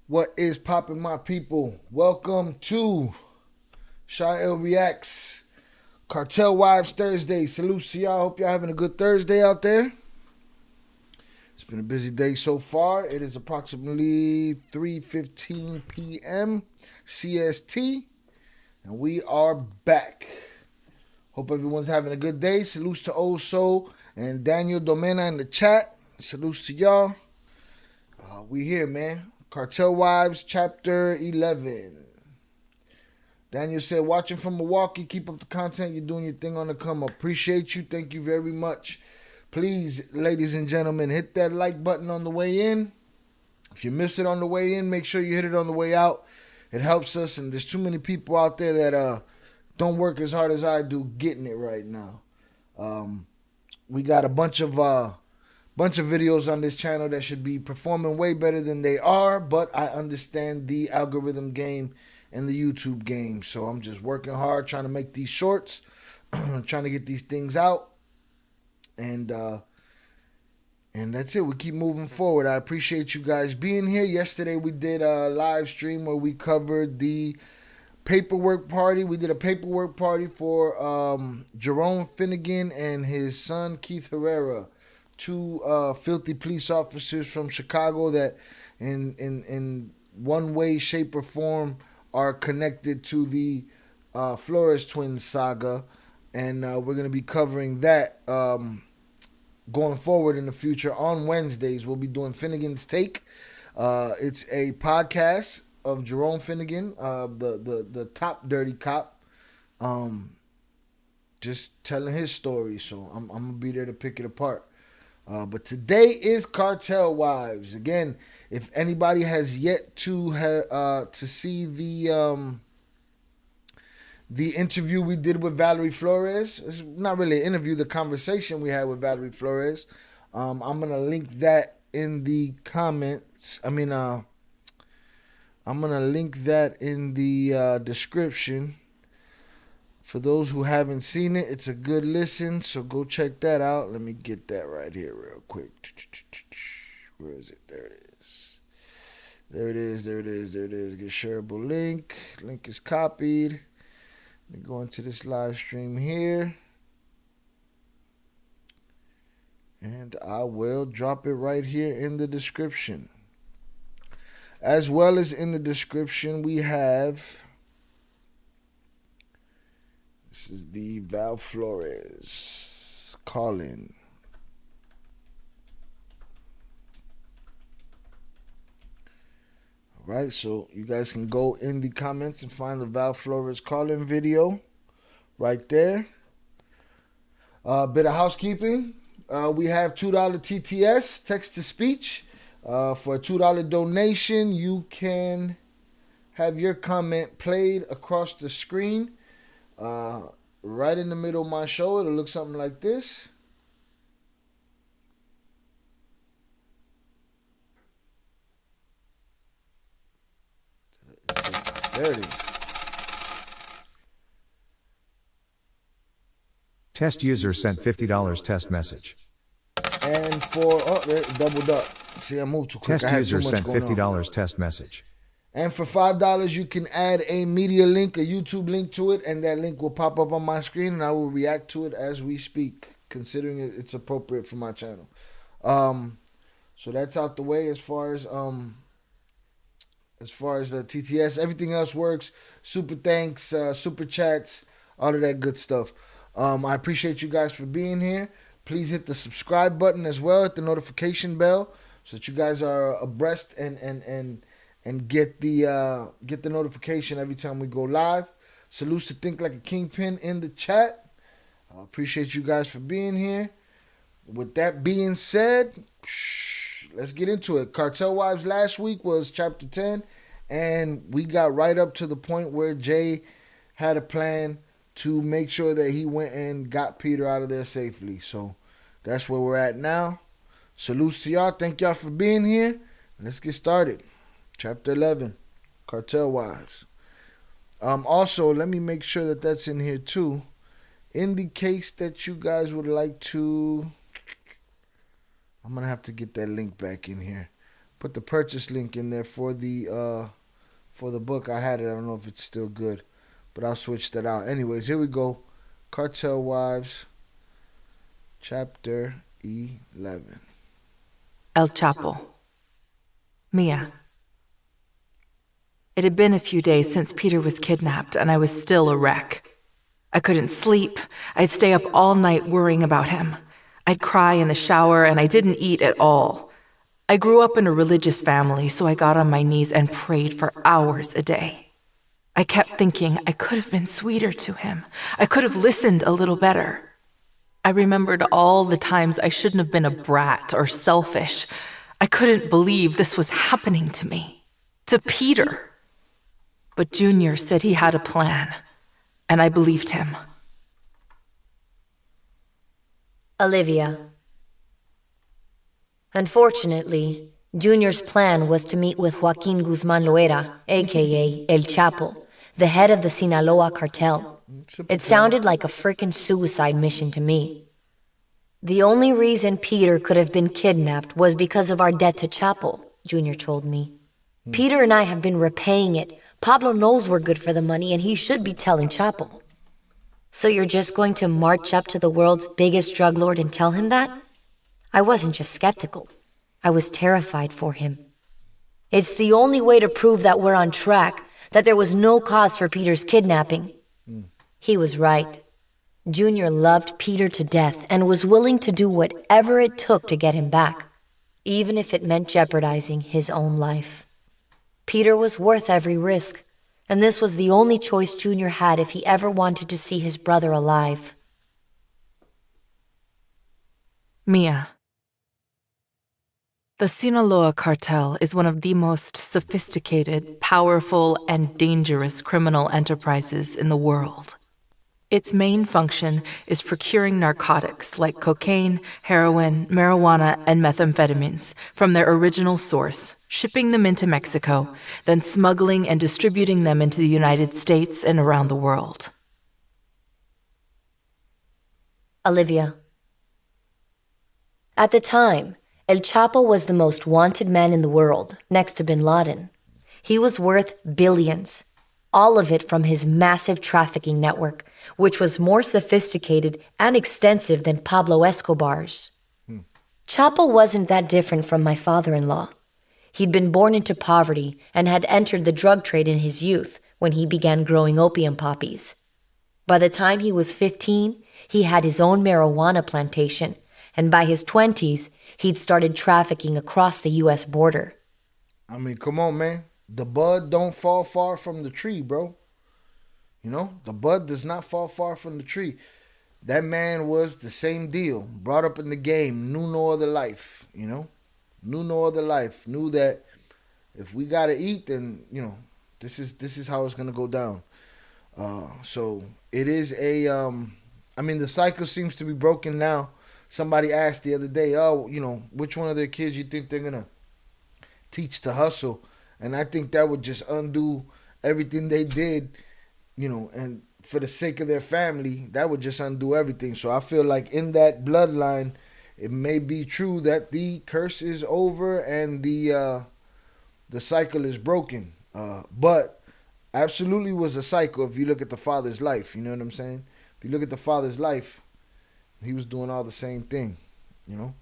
What is poppin', my people? Welcome to Sha'el Reacts Cartel Wives Thursday. Salute to y'all. Hope y'all having a good Thursday out there. It's been a busy day so far. It is approximately 3:15 p.m. CST, and we are back. Hope everyone's having a good day. Salutes to Old Soul and Daniel Domena in the chat. Salutes to y'all. We here, man. Cartel Wives, Chapter 11. Daniel said, watching from Milwaukee, keep up the content. You're doing your thing on the come up. Appreciate you. Thank you very much. Please, ladies and gentlemen, hit that like button on the way in. If you miss it on the way in, make sure you hit it on the way out. It helps us, and there's too many people out there that don't work as hard as I do getting it right now. We got a bunch of videos on this channel that should be performing way better than they are, but I understand the algorithm game and the YouTube game, so I'm just working hard trying to make these shorts, trying to get these things out, and that's it. We keep moving forward. I appreciate you guys being here. Yesterday we did a live stream where we covered the paperwork party. We did a paperwork party for Jerome Finnegan and his son Keith Herrera, two filthy police officers from Chicago that in one way, shape, or form are connected to the Flores twins saga, and we're going to be covering that going forward in the future. On Wednesdays, we'll be doing Finnegan's Take. It's a podcast of Jerome Finnegan, the top dirty cop, just telling his story. So I'm going to be there to pick it apart. But today is Cartel Wives. Again, if anybody has yet to see the interview we did with Valerie Flores, it's not really an interview, the conversation we had with Valerie Flores, I'm gonna link that in the comments. I'm gonna link that in the description. For those who haven't seen it, it's a good listen, so go check that out. Let me get that right here real quick. Where is it? There it is. There it is. Get shareable link. Link is copied. Let me go into this live stream here. And I will drop it right here in the description. As well as in the description, we have... This is the Val Flores call-in. All right, so you guys can go in the comments and find the Val Flores call-in video right there. Bit of housekeeping. We have $2 TTS, text-to-speech. For a $2 donation, you can have your comment played across the screen. Right in the middle of my show, it'll look something like this. There it is. Test user sent $50 test message. And for, there, doubled up. See, I moved too quick. Test user sent $50 test message. And for $5, you can add a media link, a YouTube link to it, and that link will pop up on my screen, and I will react to it as we speak, considering it's appropriate for my channel. So that's out the way as far as the TTS. Everything else works. Super thanks, super chats, all of that good stuff. I appreciate you guys for being here. Please hit the subscribe button as well, hit the notification bell, so that you guys are abreast and get the notification every time we go live. Salutes to Think Like a Kingpin in the chat. I appreciate you guys for being here. With that being said, let's get into it. Cartel Wives last week was chapter 10, and we got right up to the point where Jay had a plan to make sure that he went and got Peter out of there safely. So that's where we're at now. Salutes to y'all. Thank y'all for being here. Let's get started. Chapter 11, Cartel Wives. Also, let me make sure that that's in here too. In the case that you guys would like to... I'm going to have to get that link back in here. put the purchase link in there for the book. I had it. I don't know if it's still good, but I'll switch that out. Anyways, here we go. Cartel Wives, Chapter 11. El Chapo. Mia. It had been a few days since Peter was kidnapped, and I was still a wreck. I couldn't sleep. I'd stay up all night worrying about him. I'd cry in the shower, and I didn't eat at all. I grew up in a religious family, so I got on my knees and prayed for hours a day. I kept thinking I could have been sweeter to him. I could have listened a little better. I remembered all the times I shouldn't have been a brat or selfish. I couldn't believe this was happening to me. To Peter. But Junior said he had a plan, and I believed him. Olivia. Unfortunately, Junior's plan was to meet with Joaquin Guzman Loera, aka El Chapo, the head of the Sinaloa cartel. It sounded like a frickin' suicide mission to me. The only reason Peter could have been kidnapped was because of our debt to Chapo, Junior told me. Peter and I have been repaying it. Pablo knows we're good for the money, and he should be telling Chapo. So you're just going to march up to the world's biggest drug lord and tell him that? I wasn't just skeptical. I was terrified for him. It's the only way to prove that we're on track, that there was no cause for Peter's kidnapping. He was right. Junior loved Peter to death and was willing to do whatever it took to get him back, even if it meant jeopardizing his own life. Peter was worth every risk, and this was the only choice Junior had if he ever wanted to see his brother alive. Mia. The Sinaloa cartel is one of the most sophisticated, powerful, and dangerous criminal enterprises in the world. Its main function is procuring narcotics like cocaine, heroin, marijuana, and methamphetamines from their original source, shipping them into Mexico, then smuggling and distributing them into the United States and around the world. Olivia. At the time, El Chapo was the most wanted man in the world, next to bin Laden. He was worth billions, all of it from his massive trafficking network, which was more sophisticated and extensive than Pablo Escobar's. Chapo wasn't that different from my father-in-law. He'd been born into poverty and had entered the drug trade in his youth when he began growing opium poppies. By the time he was 15, he had his own marijuana plantation, and by his 20s, he'd started trafficking across the U.S. border. I mean, come on, man. The bud don't fall far from the tree, bro. You know, the bud does not fall far from the tree. That man was the same deal. Brought up in the game, knew no other life, you know. Knew no other life. Knew that if we gotta eat, then, you know, this is how it's gonna go down. So it is a I mean, the cycle seems to be broken now. Somebody asked the other day, oh, you know, which one of their kids you think they're gonna teach to hustle? And I think that would just undo everything they did, you know, and for the sake of their family, that would just undo everything. So I feel like in that bloodline, it may be true that the curse is over and the cycle is broken. But absolutely was a cycle if you look at the father's life. You know what I'm saying? If you look at the father's life, he was doing all the same thing, you know?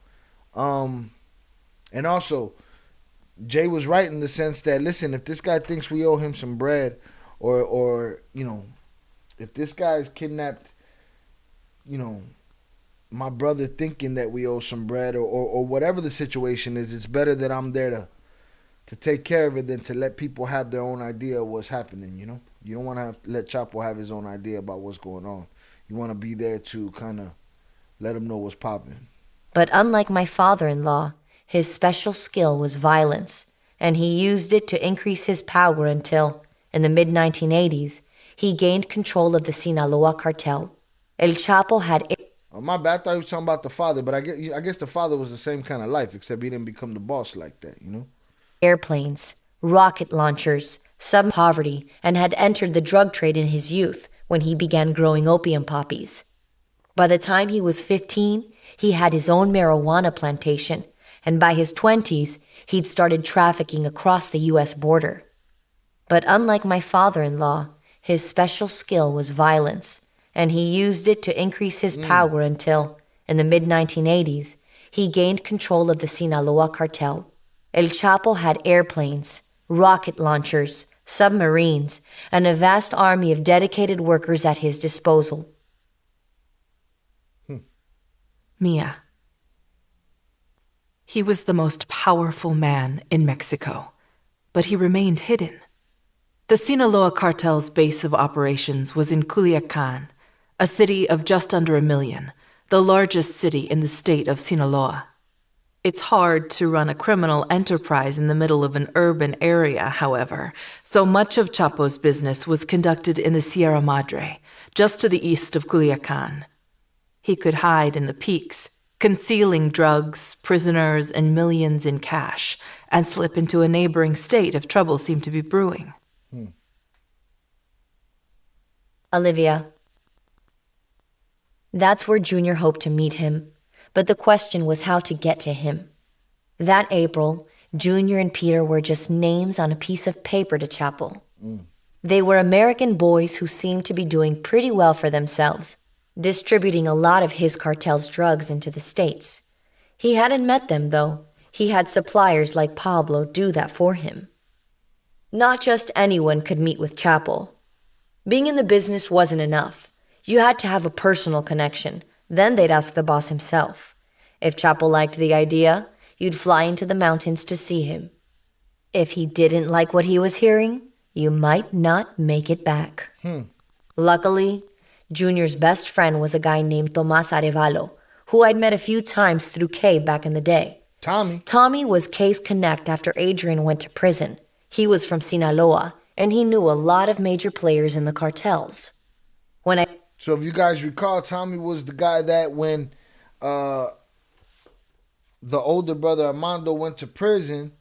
And also, Jay was right in the sense that, listen, if this guy thinks we owe him some bread, or you know, if this guy's kidnapped, you know, my brother thinking that we owe some bread, or whatever the situation is, it's better that I'm there to take care of it than to let people have their own idea of what's happening, you know? You don't want to let Chapo have his own idea about what's going on. You want to be there to kind of let him know what's popping. But unlike my father-in-law, his special skill was violence, and he used it to increase his power until, in the mid-1980s, he gained control of the Sinaloa cartel. El Chapo had... Oh, my bad. I thought you were talking about the father, but I guess the father was the same kind of life, except he didn't become the boss like that, you know? Airplanes, rocket launchers, sub-poverty, and had entered the drug trade in his youth when he began growing opium poppies. By the time he was 15, he had his own marijuana plantation, and by his 20s, he'd started trafficking across the U.S. border. But unlike my father-in-law, his special skill was violence, and he used it to increase his power until, in the mid-1980s, he gained control of the Sinaloa cartel. El Chapo had airplanes, rocket launchers, submarines, and a vast army of dedicated workers at his disposal. Mia. He was the most powerful man in Mexico, but he remained hidden. The Sinaloa cartel's base of operations was in Culiacan, a city of just under 1 million, the largest city in the state of Sinaloa. It's hard to run a criminal enterprise in the middle of an urban area, however, so much of Chapo's business was conducted in the Sierra Madre, just to the east of Culiacan. He could hide in the peaks, concealing drugs, prisoners, and millions in cash, and slip into a neighboring state if trouble seemed to be brewing. Olivia. That's where Junior hoped to meet him, but the question was how to get to him. That April, Junior and Peter were just names on a piece of paper to Chapo. They were American boys who seemed to be doing pretty well for themselves, distributing a lot of his cartel's drugs into the States. He hadn't met them, though. He had suppliers like Pablo do that for him. Not just anyone could meet with Chapo. Being in the business wasn't enough. You had to have a personal connection. Then they'd ask the boss himself. If Chapo liked the idea, you'd fly into the mountains to see him. If he didn't like what he was hearing, you might not make it back. Luckily, Junior's best friend was a guy named Tomas Arevalo, who I'd met a few times through Kay back in the day. Tommy was Kay's connect after Adrian went to prison. He was from Sinaloa, and he knew a lot of major players in the cartels. So if you guys recall, Tommy was the guy that when the older brother Armando went to prison,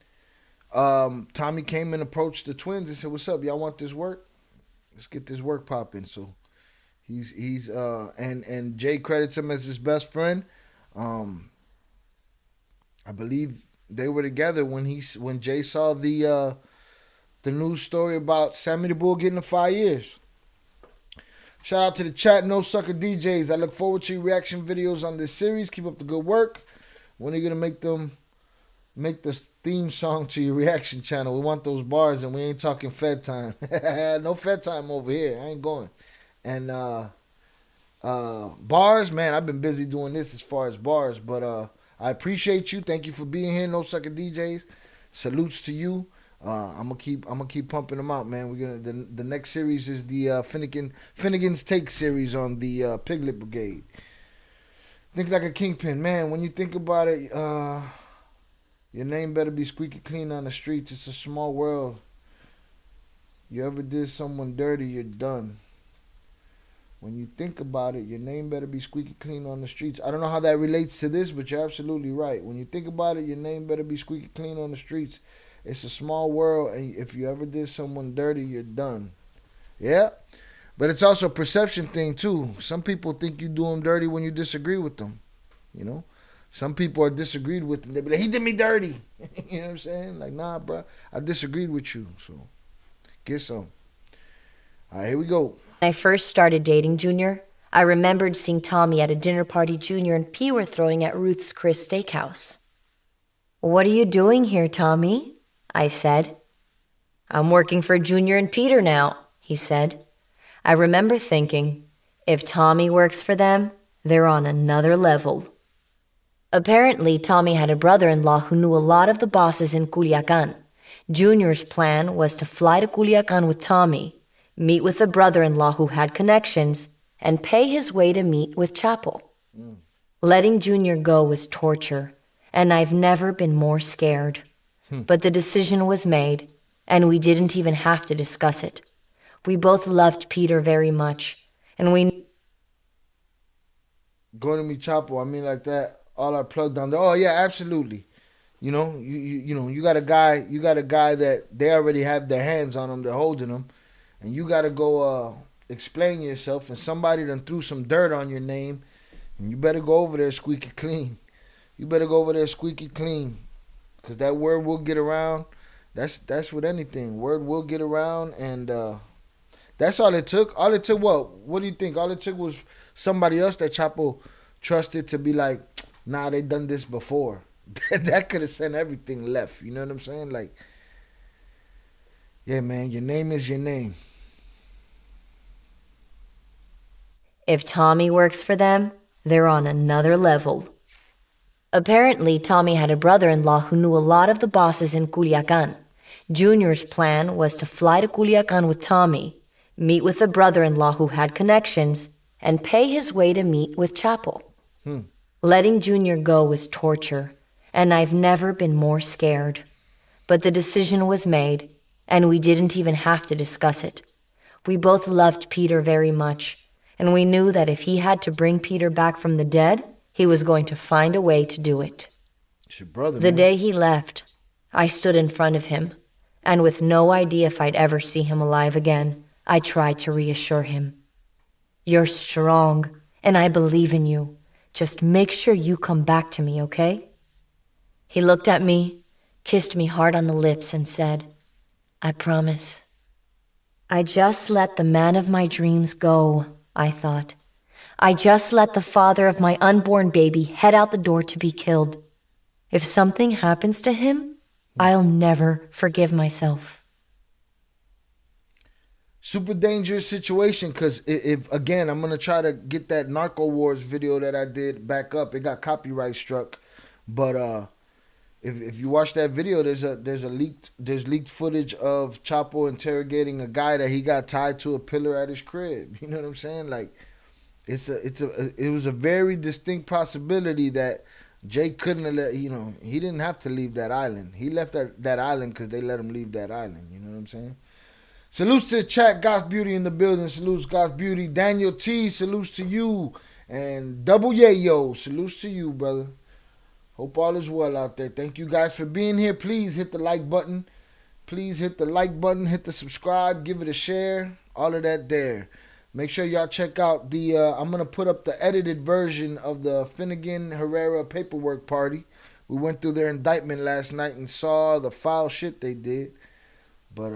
Tommy came and approached the twins and said, "What's up? Y'all want this work? Let's get this work popping." So he's and Jay credits him as his best friend. I believe they were together when Jay saw the news story about Sammy the Bull getting the 5 years. Shout out to the chat, No Sucker DJs. I look forward to your reaction videos on this series. Keep up the good work. When are you gonna make the theme song to your reaction channel? We want those bars, and we ain't talking Fed time. No Fed time over here. I ain't going. And bars, man, I've been busy doing this as far as bars, but I appreciate you. Thank you for being here, No Sucker DJs. Salutes to you. I'm gonna keep pumping them out, man. We're gonna the next series is the Finnegan's Take series on the Piglet Brigade. Think like a kingpin, man. When you think about it, your name better be squeaky clean on the streets. It's a small world. You ever did someone dirty, you're done. When you think about it, your name better be squeaky clean on the streets. I don't know how that relates to this, but you're absolutely right. When you think about it, your name better be squeaky clean on the streets. It's a small world, and if you ever did someone dirty, you're done. Yeah, but it's also a perception thing, too. Some people think you do them dirty when you disagree with them, you know? Some people are disagreed with them. They be like, he did me dirty. You know what I'm saying? Like, nah, bro, I disagreed with you, so get some. All right, here we go. When I first started dating Junior, I remembered seeing Tommy at a dinner party Junior and P were throwing at Ruth's Chris Steakhouse. "What are you doing here, Tommy?" I said. "I'm working for Junior and Peter now," he said. I remember thinking, if Tommy works for them, they're on another level. Apparently, Tommy had a brother-in-law who knew a lot of the bosses in Culiacan. Junior's plan was to fly to Culiacan with Tommy, meet with a brother-in-law who had connections, and pay his way to meet with Chapo. Letting Junior go was torture, and I've never been more scared. But the decision was made, and we didn't even have to discuss it. We both loved Peter very much, and we... Going to meet Chapo, I mean like that, all our plug down there. Oh yeah, absolutely. You know, you got a guy that they already have their hands on him, they're holding him, and you got to go explain yourself, and somebody done threw some dirt on your name, and you better go over there squeaky clean. You better go over there squeaky clean. because that word will get around. That's with anything. Word will get around, and that's all it took. All it took, what? What do you think? All it took was somebody else that Chapo trusted to be like, nah, they done this before. That could have sent everything left. You know what I'm saying? Like, yeah, man, your name is your name. If Tommy works for them, they're on another level. Apparently, Tommy had a brother-in-law who knew a lot of the bosses in Culiacan. Junior's plan was to fly to Culiacan with Tommy, meet with the brother-in-law who had connections, and pay his way to meet with Chapo. Letting Junior go was torture, and I've never been more scared. But the decision was made, and we didn't even have to discuss it. We both loved Peter very much, and we knew that if he had to bring Peter back from the dead, he was going to find a way to do it. It's your brother, The man. day he left, I stood in front of him, and with no idea if I'd ever see him alive again, I tried to reassure him. You're strong, and I believe in you. Just make sure you come back to me, okay? He looked at me, kissed me hard on the lips, and said, I promise. I just let the man of my dreams go, I thought. I just let the father of my unborn baby head out the door to be killed. If something happens to him, I'll never forgive myself. Super dangerous situation, because if again, I'm going to try to get that Narco Wars video that I did back up. It got copyright struck. But if you watch that video, there's leaked footage of Chapo interrogating a guy that he got tied to a pillar at his crib. You know what I'm saying? Like, it was a very distinct possibility that Jay couldn't have let, he didn't have to leave that island. He left that island because they let him leave that island. You know what I'm saying? Salutes to the chat. Goth Beauty in the building. Salutes Goth Beauty. Daniel T, salutes to you. And Double Yayo, salutes to you, brother. Hope all is well out there. Thank you guys for being here. Please hit the like button. Please hit the like button. Hit the subscribe. Give it a share. All of that there. Make sure y'all check out the, I'm going to put up the edited version of the Finnegan Herrera paperwork party. We went through their indictment last night and saw the foul shit they did. But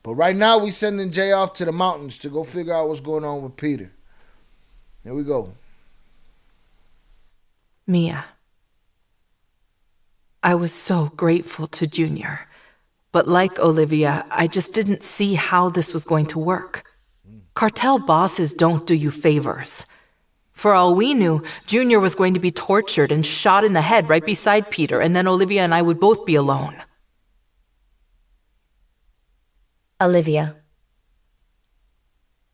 right now we sending Jay off to the mountains to go figure out what's going on with Peter. Here we go. Mia. I was so grateful to Junior. But like Olivia, I just didn't see how this was going to work. Cartel bosses don't do you favors. For all we knew, Junior was going to be tortured and shot in the head right beside Peter, and then Olivia and I would both be alone. Olivia.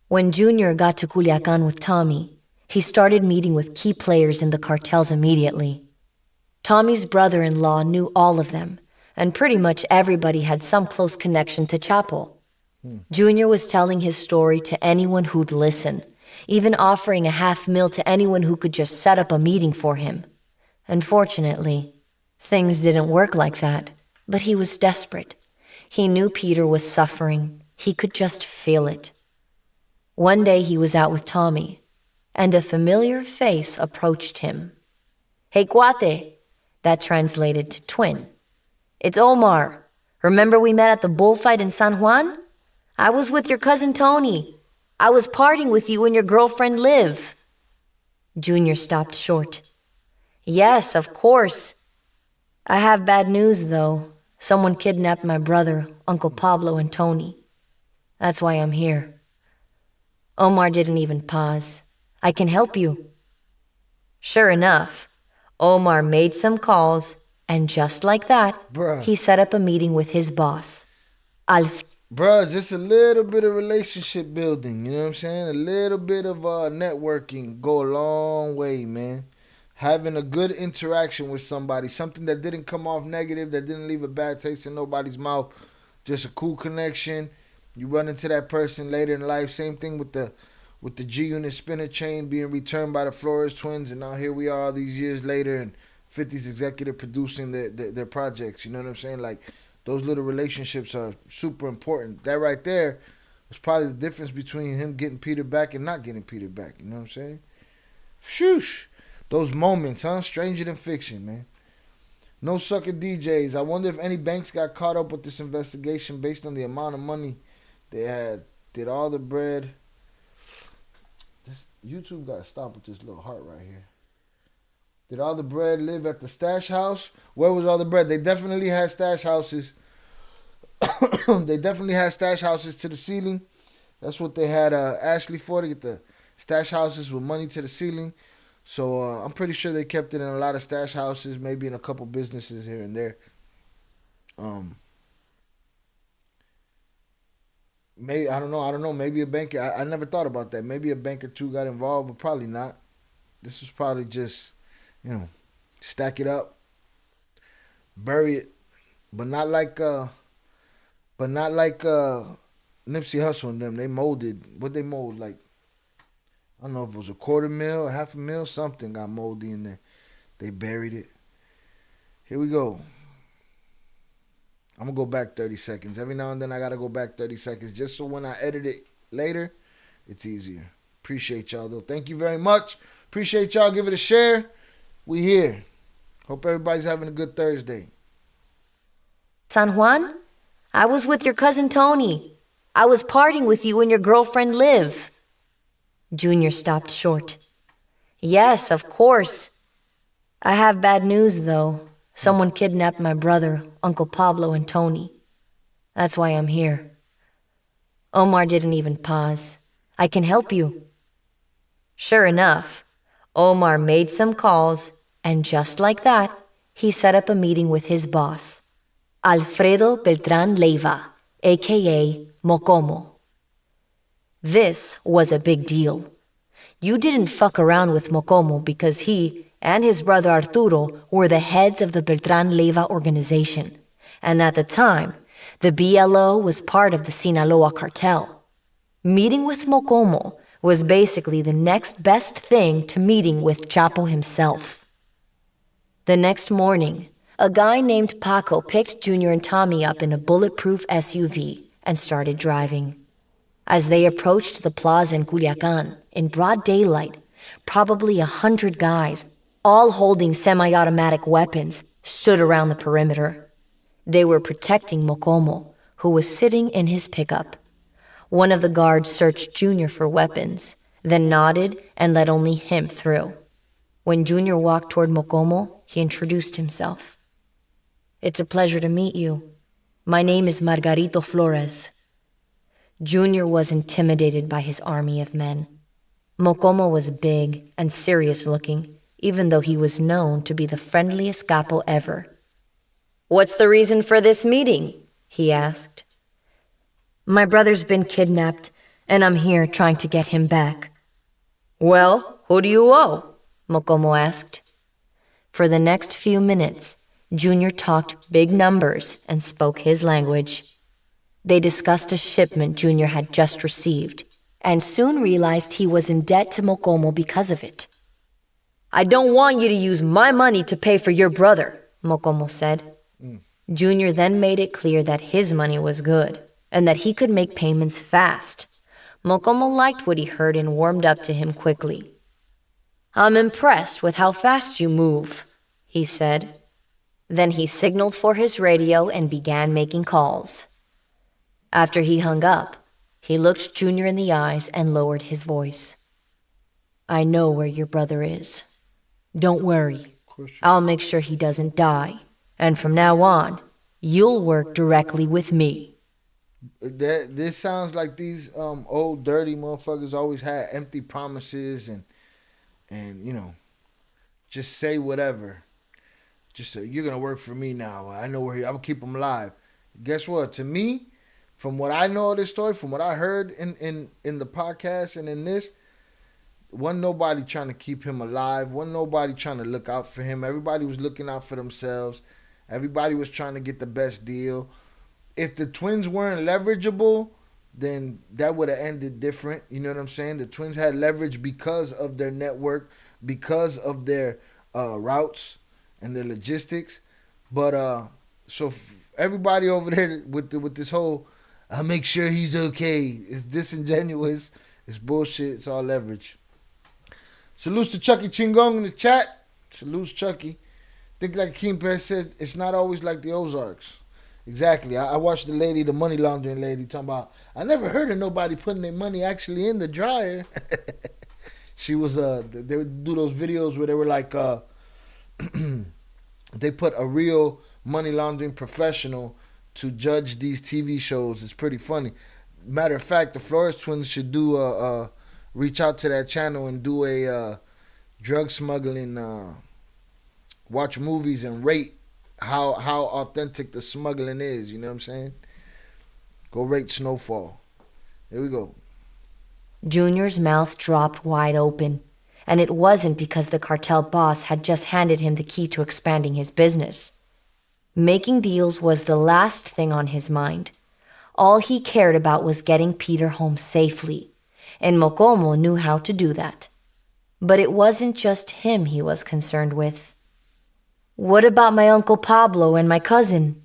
When Junior got to Culiacan with Tommy, he started meeting with key players in the cartels immediately. Tommy's brother-in-law knew all of them, and pretty much everybody had some close connection to Chapo. Junior was telling his story to anyone who'd listen, even offering $500,000 to anyone who could just set up a meeting for him. Unfortunately, things didn't work like that, but he was desperate. He knew Peter was suffering. He could just feel it. One day he was out with Tommy, and a familiar face approached him. Hey, cuate, that translated to twin. It's Omar. Remember we met at the bullfight in San Juan? I was with your cousin Tony. I was partying with you and your girlfriend Liv. Junior stopped short. Yes, of course. I have bad news, though. Someone kidnapped my brother, Uncle Pablo, and Tony. That's why I'm here. Omar didn't even pause. I can help you. Sure enough, Omar made some calls, and just like that, he set up a meeting with his boss, Alf. Bruh, just a little bit of relationship building, you know what I'm saying? A little bit of networking go a long way, man. Having a good interaction with somebody, something that didn't come off negative, that didn't leave a bad taste in nobody's mouth, just a cool connection. You run into that person later in life. Same thing with the G-Unit spinner chain being returned by the Flores twins, and now here we are all these years later, and 50's executive producing their projects. You know what I'm saying? Like, those little relationships are super important. That right there was probably the difference between him getting Peter back and not getting Peter back. You know what I'm saying? Shoosh. Those moments, huh? Stranger than fiction, man. No sucker DJs. I wonder if any banks got caught up with this investigation based on the amount of money they had. Did all the bread... This YouTube got to stop with this little heart right here. Did all the bread live at the stash house? Where was all the bread? They definitely had stash houses. They definitely had stash houses to the ceiling. That's what they had Ashley for, to get the stash houses with money to the ceiling. So I'm pretty sure they kept it in a lot of stash houses, maybe in a couple businesses here and there. Maybe I don't know. Maybe a bank. I never thought about that. Maybe a bank or two got involved, but probably not. This was probably just, stack it up, bury it, but not like Nipsey Hussle and them. They molded. What they mold, like, I don't know if it was $250,000, $500,000, something got moldy in there. They buried it. Here we go. I'm going to go back 30 seconds. Every now and then I got to go back 30 seconds just so when I edit it later, it's easier. Appreciate y'all, though. Thank you very much. Appreciate y'all. Give it a share. We here. Hope everybody's having a good Thursday. San Juan? I was with your cousin Tony. I was partying with you and your girlfriend Liv. Junior stopped short. Yes, of course. I have bad news, though. Someone kidnapped my brother, Uncle Pablo, and Tony. That's why I'm here. Omar didn't even pause. I can help you. Sure enough, Omar made some calls, and just like that, he set up a meeting with his boss, Alfredo Beltran Leiva, a.k.a. Mocomo. This was a big deal. You didn't fuck around with Mocomo because he and his brother Arturo were the heads of the Beltran Leiva organization, and at the time, the BLO was part of the Sinaloa cartel. Meeting with Mocomo was basically the next best thing to meeting with Chapo himself. The next morning, a guy named Paco picked Junior and Tommy up in a bulletproof SUV and started driving. As they approached the plaza in Culiacan, in broad daylight, probably 100 guys, all holding semi-automatic weapons, stood around the perimeter. They were protecting Mocomo, who was sitting in his pickup. One of the guards searched Junior for weapons, then nodded and let only him through. When Junior walked toward Mocomo, he introduced himself. It's a pleasure to meet you. My name is Margarito Flores. Junior was intimidated by his army of men. Mocomo was big and serious-looking, even though he was known to be the friendliest capo ever. What's the reason for this meeting? He asked. My brother's been kidnapped, and I'm here trying to get him back. Well, who do you owe? Mocomo asked. For the next few minutes, Junior talked big numbers and spoke his language. They discussed a shipment Junior had just received, and soon realized he was in debt to Mocomo because of it. I don't want you to use my money to pay for your brother, Mocomo said. Junior then made it clear that his money was good, and that he could make payments fast. Mocomo liked what he heard and warmed up to him quickly. I'm impressed with how fast you move, he said. Then he signaled for his radio and began making calls. After he hung up, he looked Junior in the eyes and lowered his voice. I know where your brother is. Don't worry. I'll make sure he doesn't die. And from now on, you'll work directly with me. This sounds like these old dirty motherfuckers always had empty promises and just say whatever. Just you're gonna work for me now. I know where I'm gonna keep him alive. Guess what? To me, from what I know of this story, from what I heard in the podcast and in this, wasn't nobody trying to keep him alive. Wasn't nobody trying to look out for him. Everybody was looking out for themselves. Everybody was trying to get the best deal. If the twins weren't leverageable, then that would have ended different. You know what I'm saying? The twins had leverage because of their network, because of their routes and their logistics. But so everybody over there with this whole, I'll make sure he's okay, it's disingenuous. It's bullshit. It's all leverage. Salutes to Chucky Chingong in the chat. Salutes, Chucky. think like Kingpin said, it's not always like the Ozarks. Exactly. I watched the lady, the money laundering lady, talking about, I never heard of nobody putting their money actually in the dryer. She was, they would do those videos where they were like, they put a real money laundering professional to judge these TV shows. It's pretty funny. Matter of fact, the Flores twins should do reach out to that channel and do a drug smuggling, watch movies and rate how authentic the smuggling is. You know what I'm saying? Go rate Snowfall. Here we go. Junior's mouth dropped wide open, and it wasn't because the cartel boss had just handed him the key to expanding his business. Making deals was the last thing on his mind. All he cared about was getting Peter home safely, and Mokomo knew how to do that. But it wasn't just him he was concerned with. What about my Uncle Pablo and my cousin?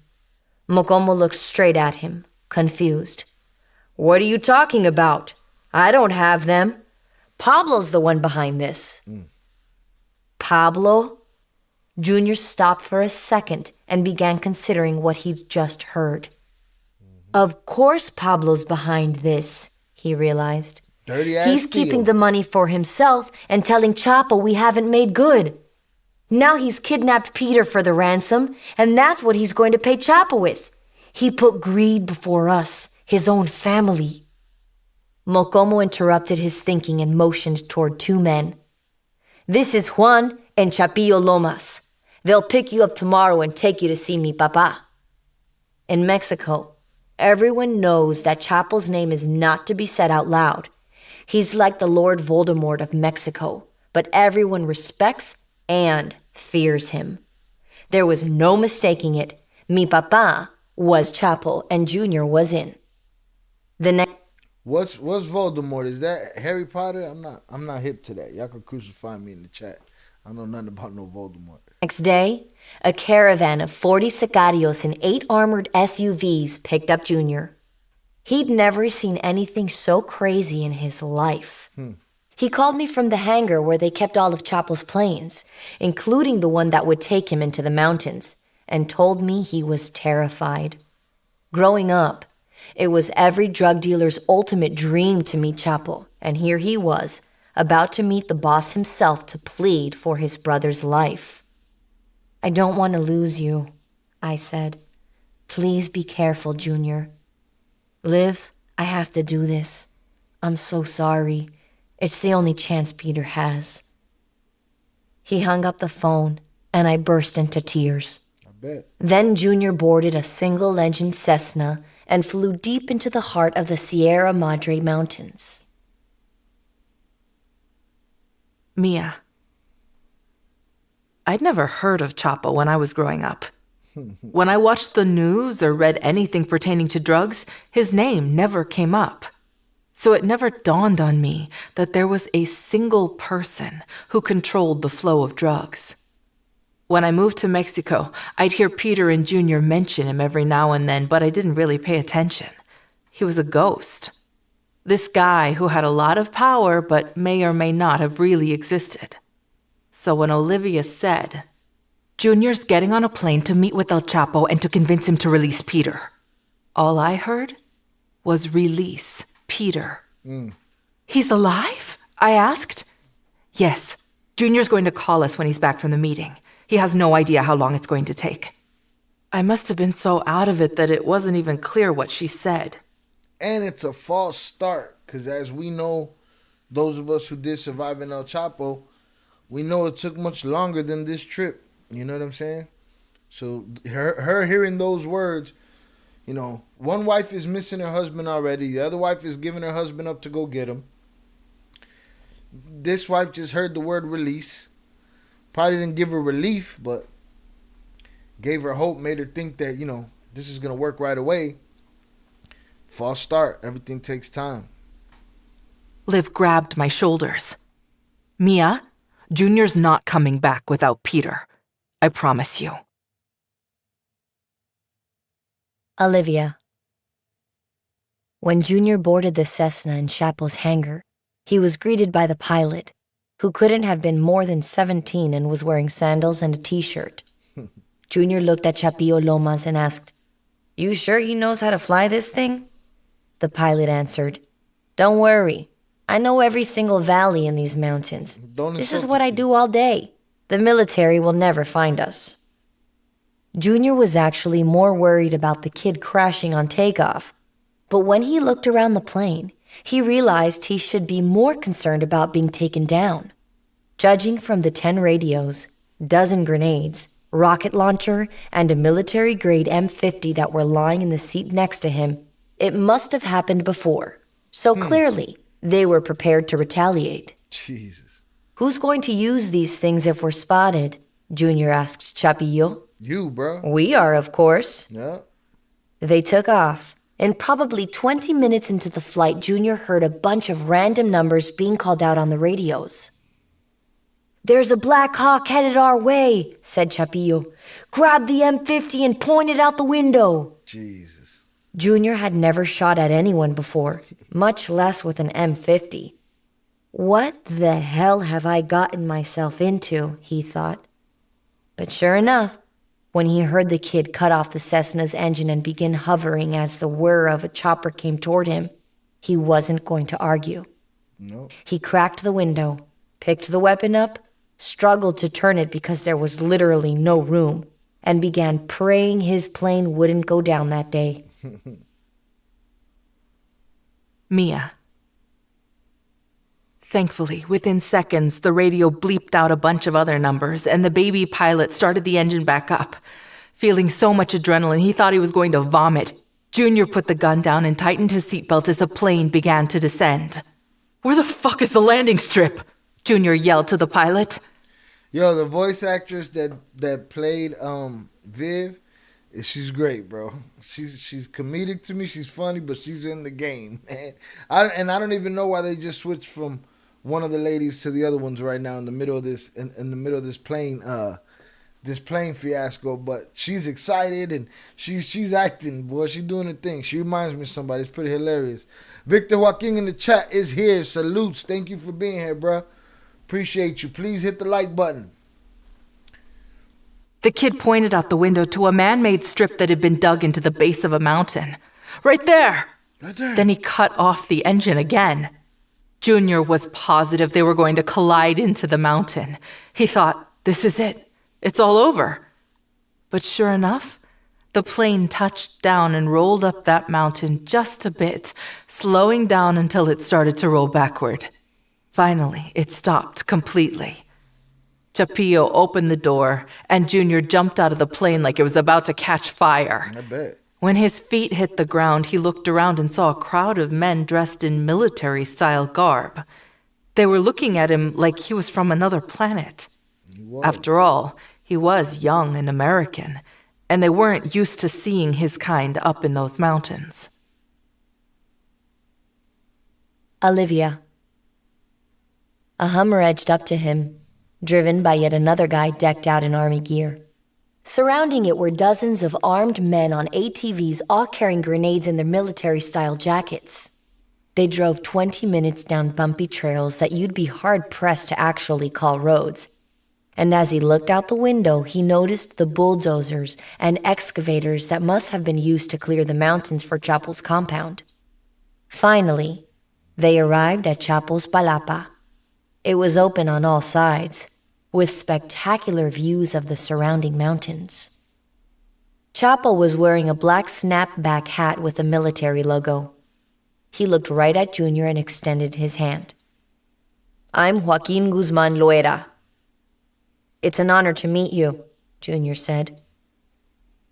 Mokomo looked straight at him, confused. What are you talking about? I don't have them. Pablo's the one behind this. Pablo? Junior stopped for a second and began considering what he'd just heard. Of course Pablo's behind this, he realized. He's keeping the money for himself and telling Chapo we haven't made good. Now he's kidnapped Peter for the ransom, and that's what he's going to pay Chapo with. He put greed before us, his own family. Mokomo interrupted his thinking and motioned toward two men. This is Juan and Chapillo Lomas. They'll pick you up tomorrow and take you to see mi papa. In Mexico, everyone knows that Chapo's name is not to be said out loud. He's like the Lord Voldemort of Mexico, but everyone respects and fears him. There was no mistaking it. Mi papa was Chapo and Junior was in. The next What's Voldemort? Is that Harry Potter? I'm not hip to that. Y'all can crucify me in the chat. I know nothing about no Voldemort. Next day, a caravan of 40 sicarios and 8 armored SUVs picked up Junior. He'd never seen anything so crazy in his life. He called me from the hangar where they kept all of Chapo's planes, including the one that would take him into the mountains, and told me he was terrified. Growing up, it was every drug dealer's ultimate dream to meet Chapo, and here he was, about to meet the boss himself to plead for his brother's life. I don't want to lose you, I said. Please be careful, Junior. Liv, I have to do this. I'm so sorry. It's the only chance Peter has. He hung up the phone, and I burst into tears. I bet. Then Junior boarded a single-engine Cessna and flew deep into the heart of the Sierra Madre Mountains. Mia. I'd never heard of Chapo when I was growing up. When I watched the news or read anything pertaining to drugs, his name never came up. So it never dawned on me that there was a single person who controlled the flow of drugs. When I moved to Mexico, I'd hear Peter and Junior mention him every now and then, but I didn't really pay attention. He was a ghost. This guy who had a lot of power but may or may not have really existed. So when Olivia said, Junior's getting on a plane to meet with El Chapo and to convince him to release Peter, all I heard was release Peter. He's alive? I asked. Yes, Junior's going to call us when he's back from the meeting. He has no idea how long it's going to take. I must have been so out of it that it wasn't even clear what she said. And it's a false start, because as we know, those of us who did survive in El Chapo, we know it took much longer than this trip. You know what I'm saying? So her hearing those words, you know, one wife is missing her husband already. The other wife is giving her husband up to go get him. This wife just heard the word release. Probably didn't give her relief, but gave her hope, made her think that, you know, this is going to work right away. False start. Everything takes time. Liv grabbed my shoulders. Mia, Junior's not coming back without Peter. I promise you. Olivia. When Junior boarded the Cessna in Chapo's hangar, he was greeted by the pilot, who couldn't have been more than 17 and was wearing sandals and a t-shirt. Junior looked at Chapillo Lomas and asked, "You sure he knows how to fly this thing?" The pilot answered, "Don't worry. I know every single valley in these mountains. This is what I do all day. The military will never find us." Junior was actually more worried about the kid crashing on takeoff. But when he looked around the plane, he realized he should be more concerned about being taken down. Judging from the 10 radios, dozen grenades, rocket launcher, and a military-grade M50 that were lying in the seat next to him, it must have happened before. So clearly, they were prepared to retaliate. Jesus. "Who's going to use these things if we're spotted?" Junior asked Chapillo. You, bro. "We are, of course." Yeah. They took off, and probably 20 minutes into the flight, Junior heard a bunch of random numbers being called out on the radios. "There's a Black Hawk headed our way," said Chapillo. "Grab the M50 and point it out the window." Jesus. Junior had never shot at anyone before, much less with an M50. "What the hell have I gotten myself into?" he thought. But sure enough, when he heard the kid cut off the Cessna's engine and begin hovering as the whir of a chopper came toward him, he wasn't going to argue. No. He cracked the window, picked the weapon up, struggled to turn it because there was literally no room, and began praying his plane wouldn't go down that day. Mia. Thankfully, within seconds, the radio bleeped out a bunch of other numbers, and the baby pilot started the engine back up. Feeling so much adrenaline, he thought he was going to vomit. Junior put the gun down and tightened his seatbelt as the plane began to descend. "Where the fuck is the landing strip?" Junior yelled to the pilot. Yo, the voice actress that played Viv, she's great, bro. She's comedic to me. She's funny, but she's in the game, man. I don't even know why they just switched from one of the ladies to the other ones right now in the middle of this in the middle of this plane fiasco. But she's excited and she's acting, boy. She's doing her thing. She reminds me of somebody. It's pretty hilarious. Victor Joaquin in the chat is here. Salutes. Thank you for being here, bro. Appreciate you. Please hit the like button. The kid pointed out the window to a man-made strip that had been dug into the base of a mountain. Right there! Right there. Then he cut off the engine again. Junior was positive they were going to collide into the mountain. He thought, this is it. It's all over. But sure enough, the plane touched down and rolled up that mountain just a bit, slowing down until it started to roll backward. Finally, it stopped completely. Chapillo opened the door, and Junior jumped out of the plane like it was about to catch fire. I bet. When his feet hit the ground, he looked around and saw a crowd of men dressed in military-style garb. They were looking at him like he was from another planet. After all, he was young and American, and they weren't used to seeing his kind up in those mountains. Olivia. A Hummer edged up to him, driven by yet another guy decked out in army gear. Surrounding it were dozens of armed men on ATVs, all carrying grenades in their military-style jackets. They drove 20 minutes down bumpy trails that you'd be hard-pressed to actually call roads. And as he looked out the window, he noticed the bulldozers and excavators that must have been used to clear the mountains for Chapo's compound. Finally, they arrived at Chapo's palapa. It was open on all sides, with spectacular views of the surrounding mountains. Chapo was wearing a black snapback hat with a military logo. He looked right at Junior and extended his hand. "I'm Joaquin Guzman Loera." "It's an honor to meet you," Junior said.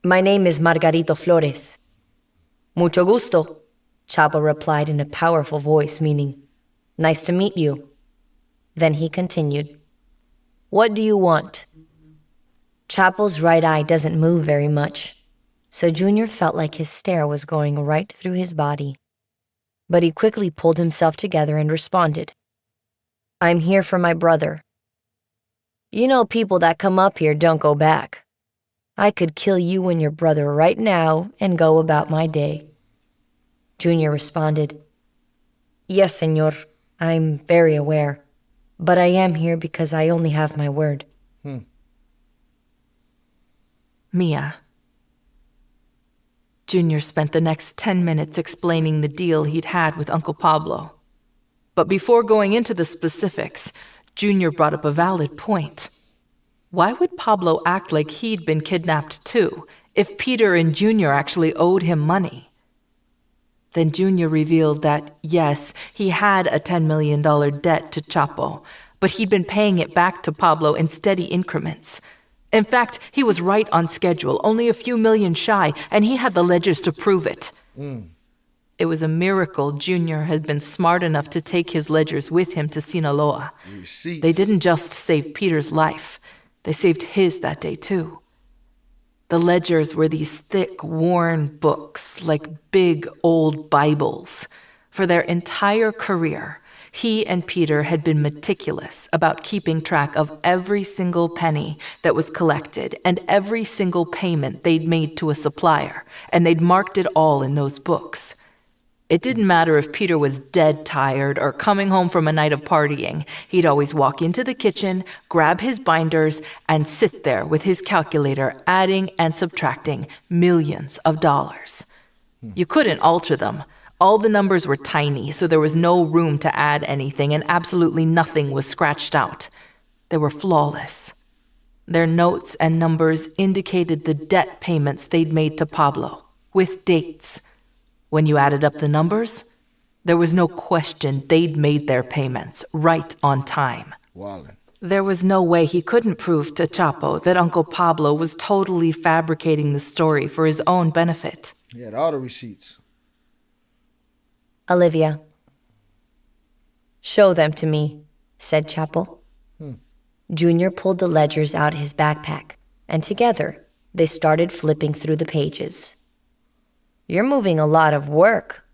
"My name is Margarito Flores." "Mucho gusto," Chapo replied in a powerful voice, meaning, "Nice to meet you." Then he continued, "What do you want?" Chapo's right eye doesn't move very much, so Junior felt like his stare was going right through his body. But he quickly pulled himself together and responded, "I'm here for my brother. You know, people that come up here don't go back. I could kill you and your brother right now and go about my day." Junior responded, "Yes, senor, I'm very aware. But I am here because I only have my word." Mia. Junior spent the next 10 minutes explaining the deal he'd had with Uncle Pablo. But before going into the specifics, Junior brought up a valid point. Why would Pablo act like he'd been kidnapped too, if Peter and Junior actually owed him money? Then Junior revealed that, yes, he had a $10 million debt to Chapo, but he'd been paying it back to Pablo in steady increments. In fact, he was right on schedule, only a few million shy, and he had the ledgers to prove it. It was a miracle Junior had been smart enough to take his ledgers with him to Sinaloa. Receipts. They didn't just save Peter's life, they saved his that day too. The ledgers were these thick, worn books, like big old Bibles. For their entire career, he and Peter had been meticulous about keeping track of every single penny that was collected and every single payment they'd made to a supplier, and they'd marked it all in those books. It didn't matter if Peter was dead tired or coming home from a night of partying. He'd always walk into the kitchen, grab his binders, and sit there with his calculator, adding and subtracting millions of dollars. You couldn't alter them. All the numbers were tiny, so there was no room to add anything, and absolutely nothing was scratched out. They were flawless. Their notes and numbers indicated the debt payments they'd made to Pablo, with dates. When you added up the numbers, there was no question they'd made their payments right on time. Wallin'. There was no way he couldn't prove to Chapo that Uncle Pablo was totally fabricating the story for his own benefit. He had all the receipts. Olivia. Show them to me, said Chapo. Junior pulled the ledgers out his backpack, and together they started flipping through the pages. You're moving a lot of work,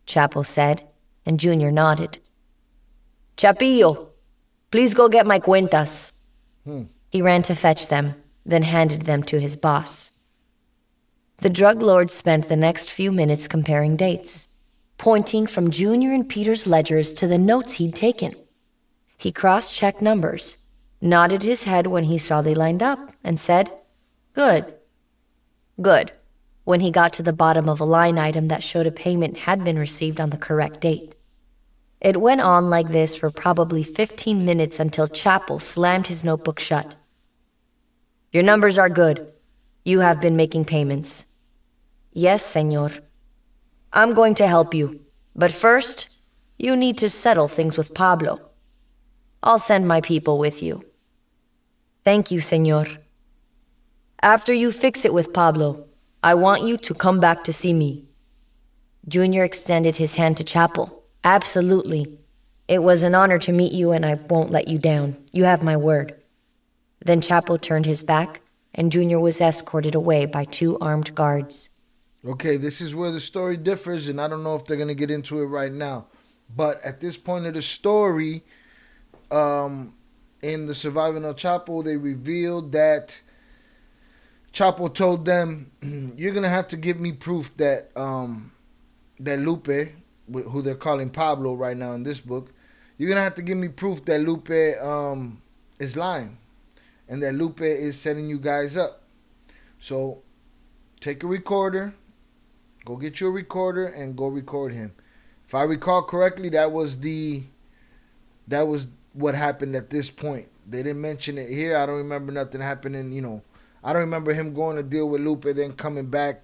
Chapo said, and Junior nodded. Chapillo, please go get my cuentas. He ran to fetch them, then handed them to his boss. The drug lord spent the next few minutes comparing dates, pointing from Junior and Peter's ledgers to the notes he'd taken. He cross-checked numbers, nodded his head when he saw they lined up, and said, Good. Good, when he got to the bottom of a line item that showed a payment had been received on the correct date. It went on like this for probably 15 minutes until Chapo slammed his notebook shut. Your numbers are good. You have been making payments. Yes, senor. I'm going to help you, but first, you need to settle things with Pablo. I'll send my people with you. Thank you, senor. After you fix it with Pablo, I want you to come back to see me. Junior extended his hand to Chapo. Absolutely. It was an honor to meet you, and I won't let you down. You have my word. Then Chapo turned his back, and Junior was escorted away by 2 armed guards. Okay, this is where the story differs, and I don't know if they're going to get into it right now. But at this point of the story, in the Surviving El Chapo, they revealed that Chapo told them, you're going to have to give me proof that that Lupe, who they're calling Pablo right now in this book, you're going to have to give me proof that Lupe is lying and that Lupe is setting you guys up. So take a recorder, go get you a recorder and go record him. If I recall correctly, that was what happened at this point. They didn't mention it here. I don't remember nothing happening, I don't remember him going to deal with Lupe, then coming back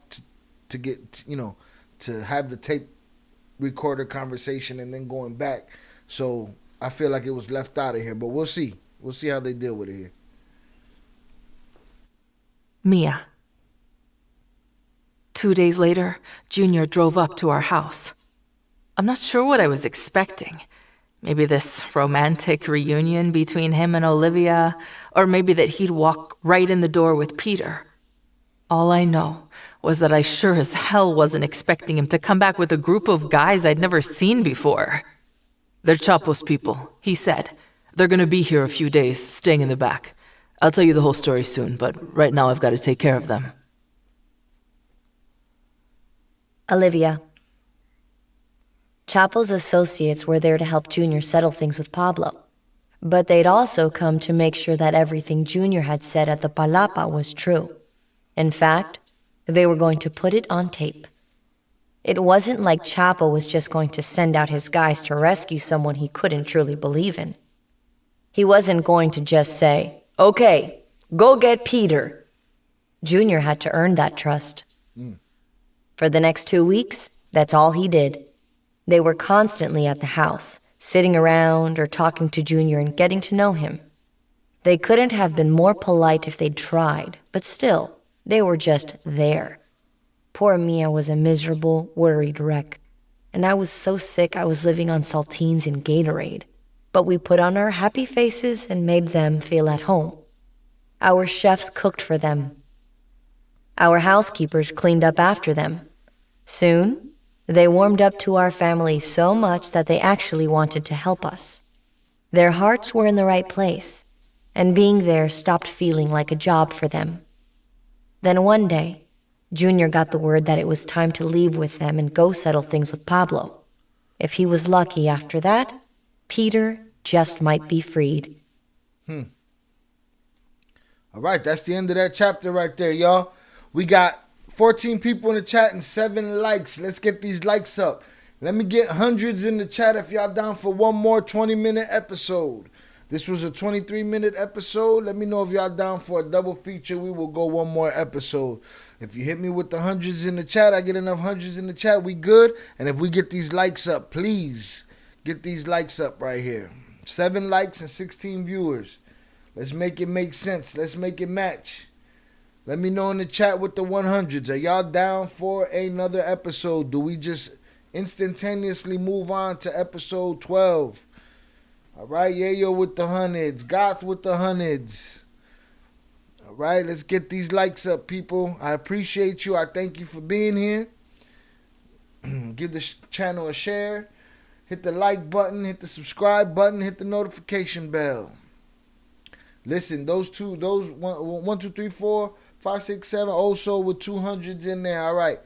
to get, to have the tape recorder conversation and then going back. So I feel like it was left out of here, but we'll see. We'll see how they deal with it here. Mia. 2 days later, Junior drove up to our house. I'm not sure what I was expecting. Maybe this romantic reunion between him and Olivia, or maybe that he'd walk right in the door with Peter. All I know was that I sure as hell wasn't expecting him to come back with a group of guys I'd never seen before. They're Chapo's people, he said. They're gonna be here a few days, staying in the back. I'll tell you the whole story soon, but right now I've got to take care of them. Olivia. Chapo's associates were there to help Junior settle things with Pablo, but they'd also come to make sure that everything Junior had said at the palapa was true. In fact, they were going to put it on tape. It wasn't like Chapo was just going to send out his guys to rescue someone he couldn't truly believe in. He wasn't going to just say, "Okay, go get Peter." Junior had to earn that trust. For the next 2 weeks, that's all he did. They were constantly at the house, sitting around or talking to Junior and getting to know him. They couldn't have been more polite if they'd tried, but still, they were just there. Poor Mia was a miserable, worried wreck, and I was so sick I was living on saltines and Gatorade. But we put on our happy faces and made them feel at home. Our chefs cooked for them. Our housekeepers cleaned up after them. Soon, they warmed up to our family so much that they actually wanted to help us. Their hearts were in the right place, and being there stopped feeling like a job for them. Then one day, Junior got the word that it was time to leave with them and go settle things with Pablo. If he was lucky after that, Peter just might be freed. All right, that's the end of that chapter right there, y'all. We got 14 people in the chat and 7 likes. Let's get these likes up. Let me get hundreds in the chat if y'all down for one more 20-minute episode. This was a 23-minute episode. Let me know if y'all down for a double feature. We will go one more episode. If you hit me with the hundreds in the chat, I get enough hundreds in the chat, we good. And if we get these likes up, please get these likes up right here. 7 likes and 16 viewers. Let's make it make sense. Let's make it match. Let me know in the chat with the 100s. Are y'all down for another episode? Do we just instantaneously move on to episode 12? All right, Yayo with the hundreds. Goth with the hundreds. All right, let's get these likes up, people. I appreciate you. I thank you for being here. Give the channel a share. Hit the like button. Hit the subscribe button. Hit the notification bell. Listen, those 1, 2, 3, 4, 5, 6, 7, also with 200s in there. All right.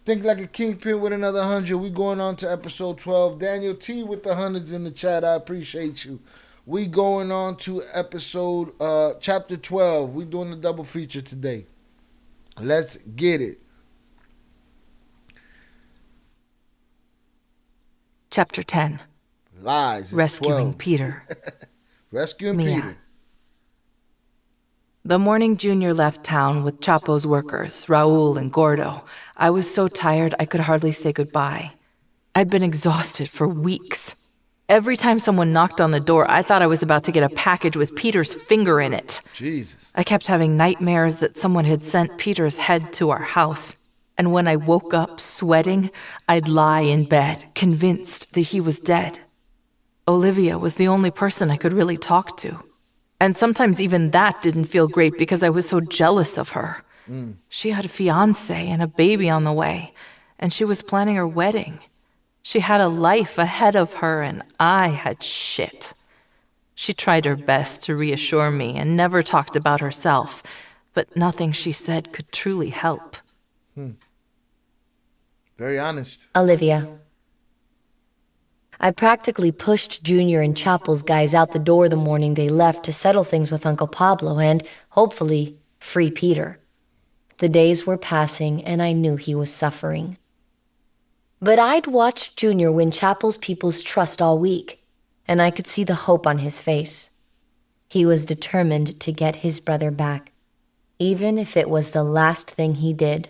Think like a kingpin with another 100. We going on to episode 12. Daniel T with the hundreds in the chat. I appreciate you. We going on to episode chapter 12. We doing the double feature today. Let's get it. Chapter 10. Lies. Rescuing 12. Peter. Rescuing Mia. Peter. The morning Junior left town with Chapo's workers, Raul and Gordo, I was so tired I could hardly say goodbye. I'd been exhausted for weeks. Every time someone knocked on the door, I thought I was about to get a package with Peter's finger in it. Jesus. I kept having nightmares that someone had sent Peter's head to our house. And when I woke up sweating, I'd lie in bed, convinced that he was dead. Olivia was the only person I could really talk to. And sometimes even that didn't feel great because I was so jealous of her. She had a fiancé and a baby on the way, and she was planning her wedding. She had a life ahead of her, and I had shit. She tried her best to reassure me and never talked about herself, but nothing she said could truly help. Very honest. Olivia. I practically pushed Junior and Chapo's guys out the door the morning they left to settle things with Uncle Pablo and, hopefully, free Peter. The days were passing and I knew he was suffering. But I'd watched Junior win Chapo's people's trust all week, and I could see the hope on his face. He was determined to get his brother back, even if it was the last thing he did.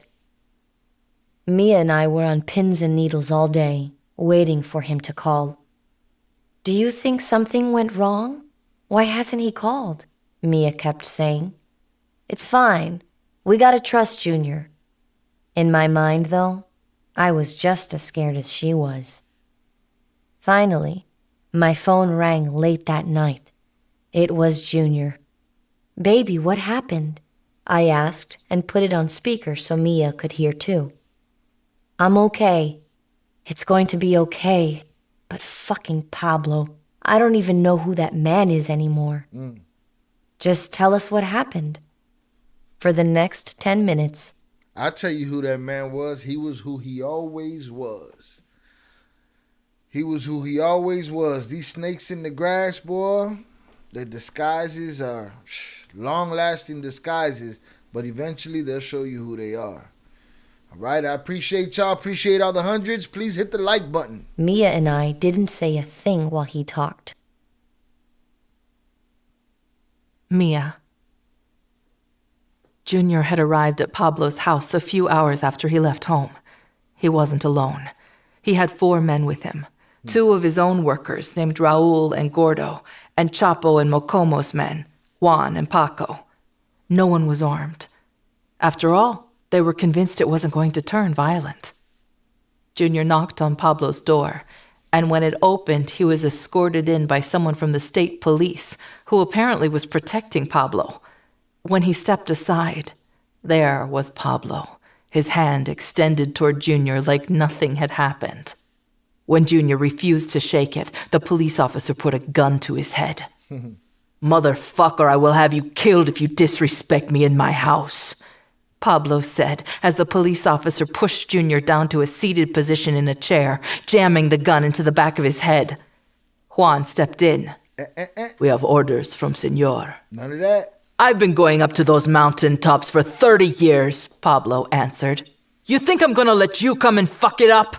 Mia and I were on pins and needles all day, waiting for him to call. "Do you think something went wrong? Why hasn't he called?" Mia kept saying. "It's fine. We gotta trust Junior." In my mind, though, I was just as scared as she was. Finally, my phone rang late that night. It was Junior. "Baby, what happened?" I asked and put it on speaker so Mia could hear too. "I'm okay. It's going to be okay. But fucking Pablo, I don't even know who that man is anymore." "Just tell us what happened." For the next 10 minutes, I'll tell you who that man was. He was who he always was. He was who he always was. These snakes in the grass, boy, their disguises are long-lasting disguises. but eventually they'll show you who they are. All right, I appreciate y'all. Appreciate all the hundreds. Please hit the like button. Mia and I didn't say a thing while he talked. Mia. Junior had arrived at Pablo's house a few hours after he left home. He wasn't alone. He had 4 men with him. 2 of his own workers named Raul and Gordo, and Chapo and Mocomo's men, Juan and Paco. No one was armed. After all, they were convinced it wasn't going to turn violent. Junior knocked on Pablo's door, and when it opened, he was escorted in by someone from the state police, who apparently was protecting Pablo. When he stepped aside, there was Pablo, his hand extended toward Junior like nothing had happened. When Junior refused to shake it, the police officer put a gun to his head. "Motherfucker, I will have you killed if you disrespect me in my house," Pablo said as the police officer pushed Junior down to a seated position in a chair, jamming the gun into the back of his head. Juan stepped in. "We have orders from Senor." None of that. "I've been going up to those mountain tops for 30 years, Pablo answered. "You think I'm gonna let you come and fuck it up?"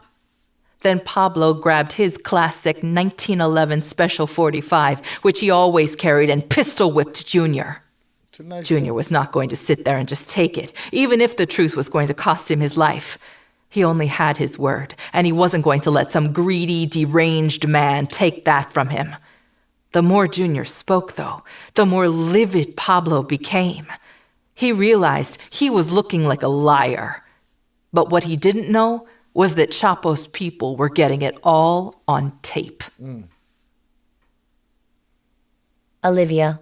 Then Pablo grabbed his classic 1911 Special 45, which he always carried, and pistol-whipped Junior. Junior was not going to sit there and just take it, even if the truth was going to cost him his life. He only had his word, and he wasn't going to let some greedy, deranged man take that from him. The more Junior spoke, though, the more livid Pablo became. He realized he was looking like a liar. But what he didn't know was that Chapo's people were getting it all on tape. Olivia.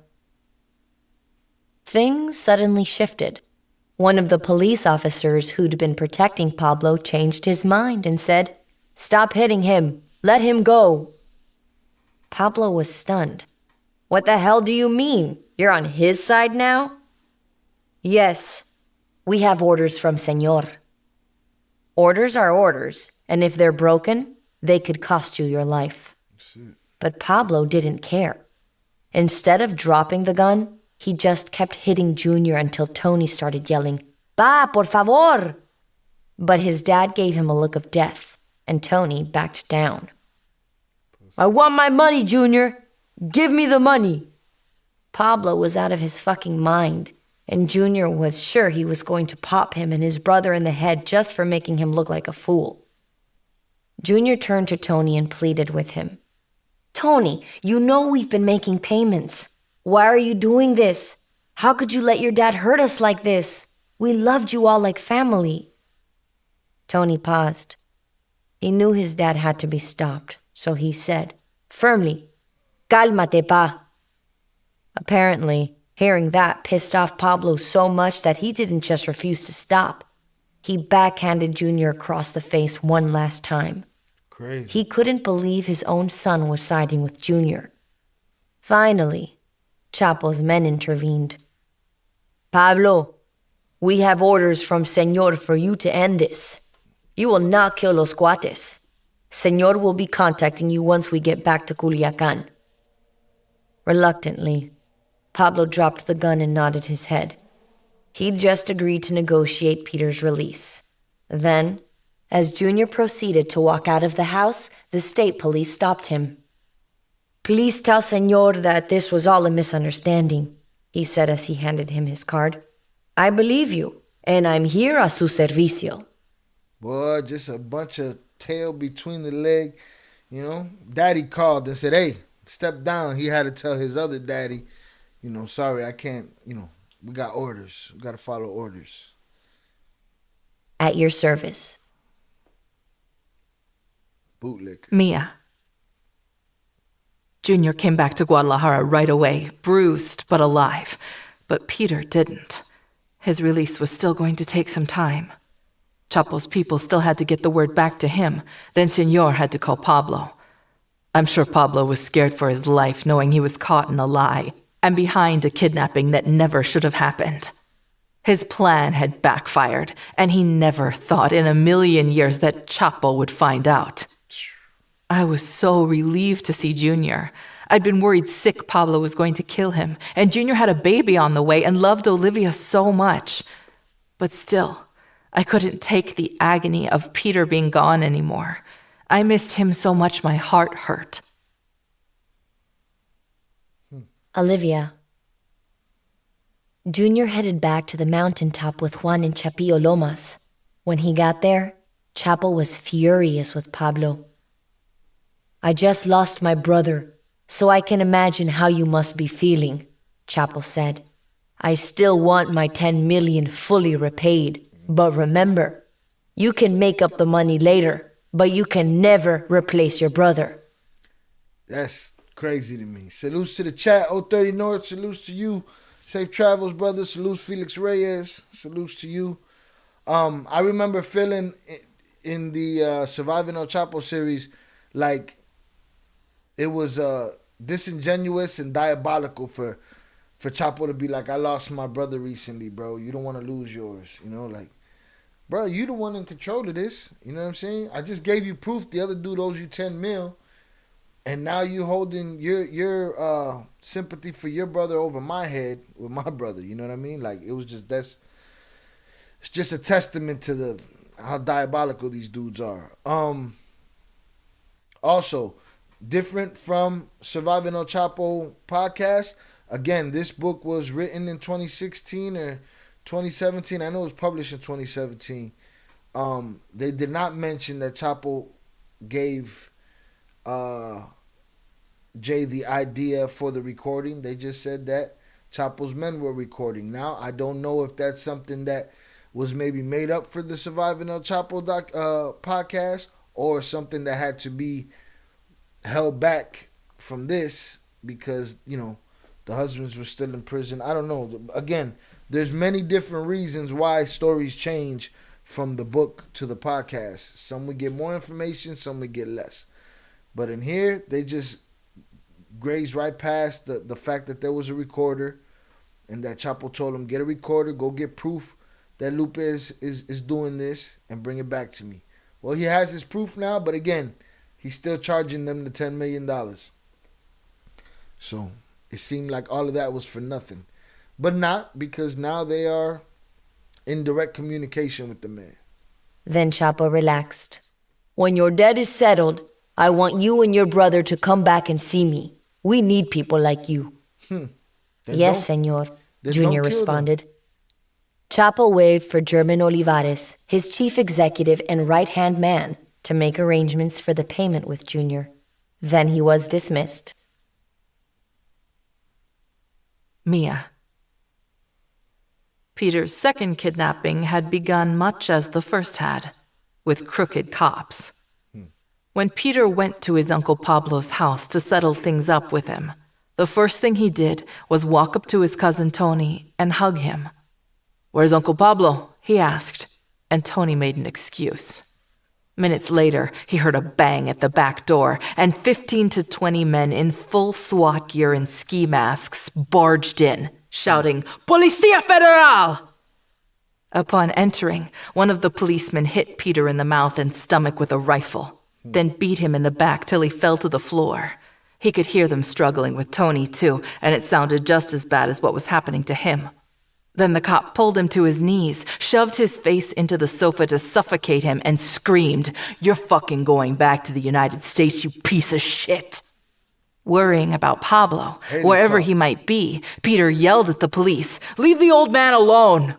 Things suddenly shifted. One of the police officers who'd been protecting Pablo changed his mind and said, "Stop hitting him. Let him go." Pablo was stunned. "What the hell do you mean? You're on his side now?" "Yes. We have orders from Senor." Orders are orders, and if they're broken, they could cost you your life. But Pablo didn't care. Instead of dropping the gun, he just kept hitting Junior until Tony started yelling, "Pa, por favor!" But his dad gave him a look of death, and Tony backed down. "I want my money, Junior! Give me the money!" Pablo was out of his fucking mind, and Junior was sure he was going to pop him and his brother in the head just for making him look like a fool. Junior turned to Tony and pleaded with him. "Tony, you know we've been making payments. Why are you doing this? How could you let your dad hurt us like this? We loved you all like family." Tony paused. He knew his dad had to be stopped, so he said, firmly, "Cálmate, pa." Apparently, hearing that pissed off Pablo so much that he didn't just refuse to stop. He backhanded Junior across the face one last time. Crazy. He couldn't believe his own son was siding with Junior. Finally, Chapo's men intervened. "Pablo, we have orders from Senor for you to end this. You will not kill los cuates. Senor will be contacting you once we get back to Culiacan." Reluctantly, Pablo dropped the gun and nodded his head. He'd just agreed to negotiate Peter's release. Then, as Junior proceeded to walk out of the house, the state police stopped him. "Please tell Senor that this was all a misunderstanding," he said as he handed him his card. "I believe you, and I'm here a su servicio." Boy, just a bunch of tail between the leg. You know, daddy called and said, "Hey, step down." He had to tell his other daddy, "Sorry, I can't, we got orders. We got to follow orders." At your service. Bootlicker. Mia. Junior came back to Guadalajara right away, bruised but alive. But Peter didn't. His release was still going to take some time. Chapo's people still had to get the word back to him. Then Senor had to call Pablo. I'm sure Pablo was scared for his life, knowing he was caught in a lie and behind a kidnapping that never should have happened. His plan had backfired, and he never thought in a million years that Chapo would find out. I was so relieved to see Junior. I'd been worried sick Pablo was going to kill him, and Junior had a baby on the way and loved Olivia so much. But still, I couldn't take the agony of Peter being gone anymore. I missed him so much my heart hurt. Olivia. Junior headed back to the mountaintop with Juan in Chapillo Lomas. When he got there, Chapo was furious with Pablo. I just lost my brother, so I can imagine how you must be feeling, Chapo said. I still want my 10 million fully repaid, but remember, you can make up the money later, but you can never replace your brother. That's crazy to me. Salutes to the chat, 030 North. Salutes to you. Safe travels, brother. Salutes Felix Reyes. Salutes to you. I remember feeling in the Surviving El Chapo series like it was disingenuous and diabolical for Chapo to be like, I lost my brother recently, bro. You don't want to lose yours. You know, like, bro, you the one in control of this. You know what I'm saying? I just gave you proof the other dude owes you 10 mil. And now you holding your sympathy for your brother over my head with my brother. You know what I mean? Like, it was just, it's just a testament to how diabolical these dudes are. Also, different from Surviving El Chapo podcast. Again, this book was written in 2016 or 2017. I know it was published in 2017. They did not mention that Chapo gave Jay the idea for the recording. They just said that Chapo's men were recording. Now, I don't know if that's something that was maybe made up for the Surviving El Chapo podcast, or something that had to be held back from this because, you know, the husbands were still in prison. I don't know. Again, there's many different reasons why stories change from the book to the podcast. Some would get more information, some would get less. But in here, they just grazed right past the fact that there was a recorder and that Chapo told him, get a recorder, go get proof that Lupe is doing this and bring it back to me. Well, he has his proof now, but again, he's still charging them the $10 million. So it seemed like all of that was for nothing. But not, because now they are in direct communication with the man. Then Chapo relaxed. When your debt is settled, I want you and your brother to come back and see me. We need people like you. Yes, senor, Junior responded. Chapo waved for German Olivares, his chief executive and right-hand man, to make arrangements for the payment with Junior. Then he was dismissed. Mia. Peter's second kidnapping had begun much as the first had, with crooked cops. When Peter went to his Uncle Pablo's house to settle things up with him, the first thing he did was walk up to his cousin Tony and hug him. "Where's Uncle Pablo?" he asked, and Tony made an excuse. Minutes later, he heard a bang at the back door, and 15 to 20 men in full SWAT gear and ski masks barged in, shouting, "Policía Federal!" Upon entering, one of the policemen hit Peter in the mouth and stomach with a rifle, then beat him in the back till he fell to the floor. He could hear them struggling with Tony, too, and it sounded just as bad as what was happening to him. Then the cop pulled him to his knees, shoved his face into the sofa to suffocate him, and screamed, "You're fucking going back to the United States, you piece of shit." Worrying about Pablo, wherever he might be, Peter yelled at the police, "Leave the old man alone!"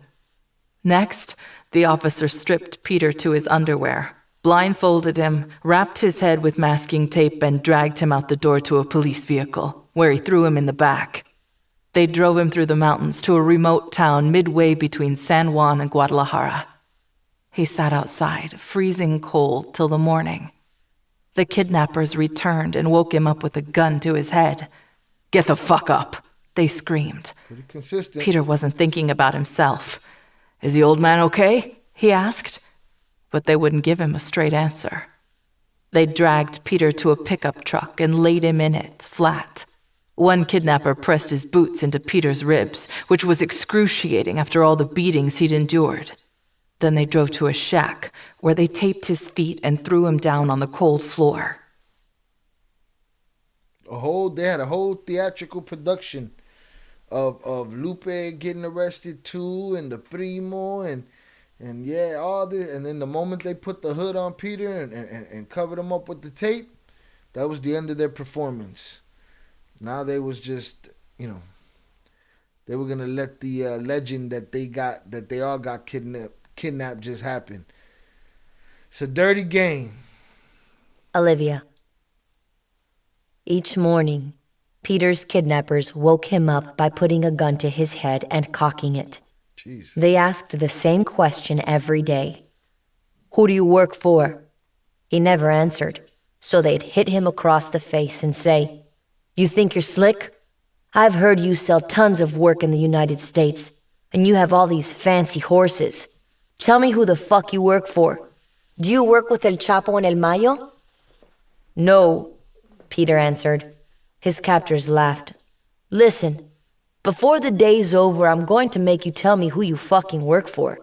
Next, the officer stripped Peter to his underwear, blindfolded him, wrapped his head with masking tape, and dragged him out the door to a police vehicle, where he threw him in the back. They drove him through the mountains to a remote town midway between San Juan and Guadalajara. He sat outside, freezing cold, till the morning. The kidnappers returned and woke him up with a gun to his head. "Get the fuck up," they screamed. Pretty consistent. Peter wasn't thinking about himself. "Is the old man okay?" he asked. But they wouldn't give him a straight answer. They dragged Peter to a pickup truck and laid him in it, flat. One kidnapper pressed his boots into Peter's ribs, which was excruciating after all the beatings he'd endured. Then they drove to a shack, where they taped his feet and threw him down on the cold floor. They had a whole theatrical production of Lupe getting arrested too, and the primo, and yeah, all this. And then the moment they put the hood on Peter and covered him up with the tape, that was the end of their performance. Now they was just, they were gonna let the legend that they all got kidnapped just happen. It's a dirty game. Olivia. Each morning, Peter's kidnappers woke him up by putting a gun to his head and cocking it. Jeez. They asked the same question every day. Who do you work for? He never answered, so they'd hit him across the face and say, You think you're slick? I've heard you sell tons of work in the United States, and you have all these fancy horses. Tell me who the fuck you work for. Do you work with El Chapo and El Mayo? No, Peter answered. His captors laughed. Listen, before the day's over, I'm going to make you tell me who you fucking work for.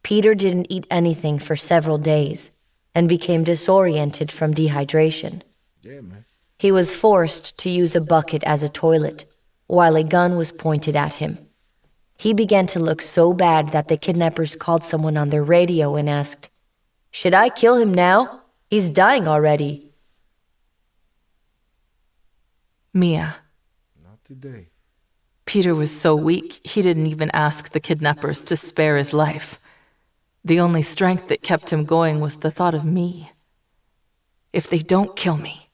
Peter didn't eat anything for several days and became disoriented from dehydration. Yeah, man. He was forced to use a bucket as a toilet, while a gun was pointed at him. He began to look so bad that the kidnappers called someone on their radio and asked, Should I kill him now? He's dying already. Mia. Not today. Peter was so weak, he didn't even ask the kidnappers to spare his life. The only strength that kept him going was the thought of me. If they don't kill me,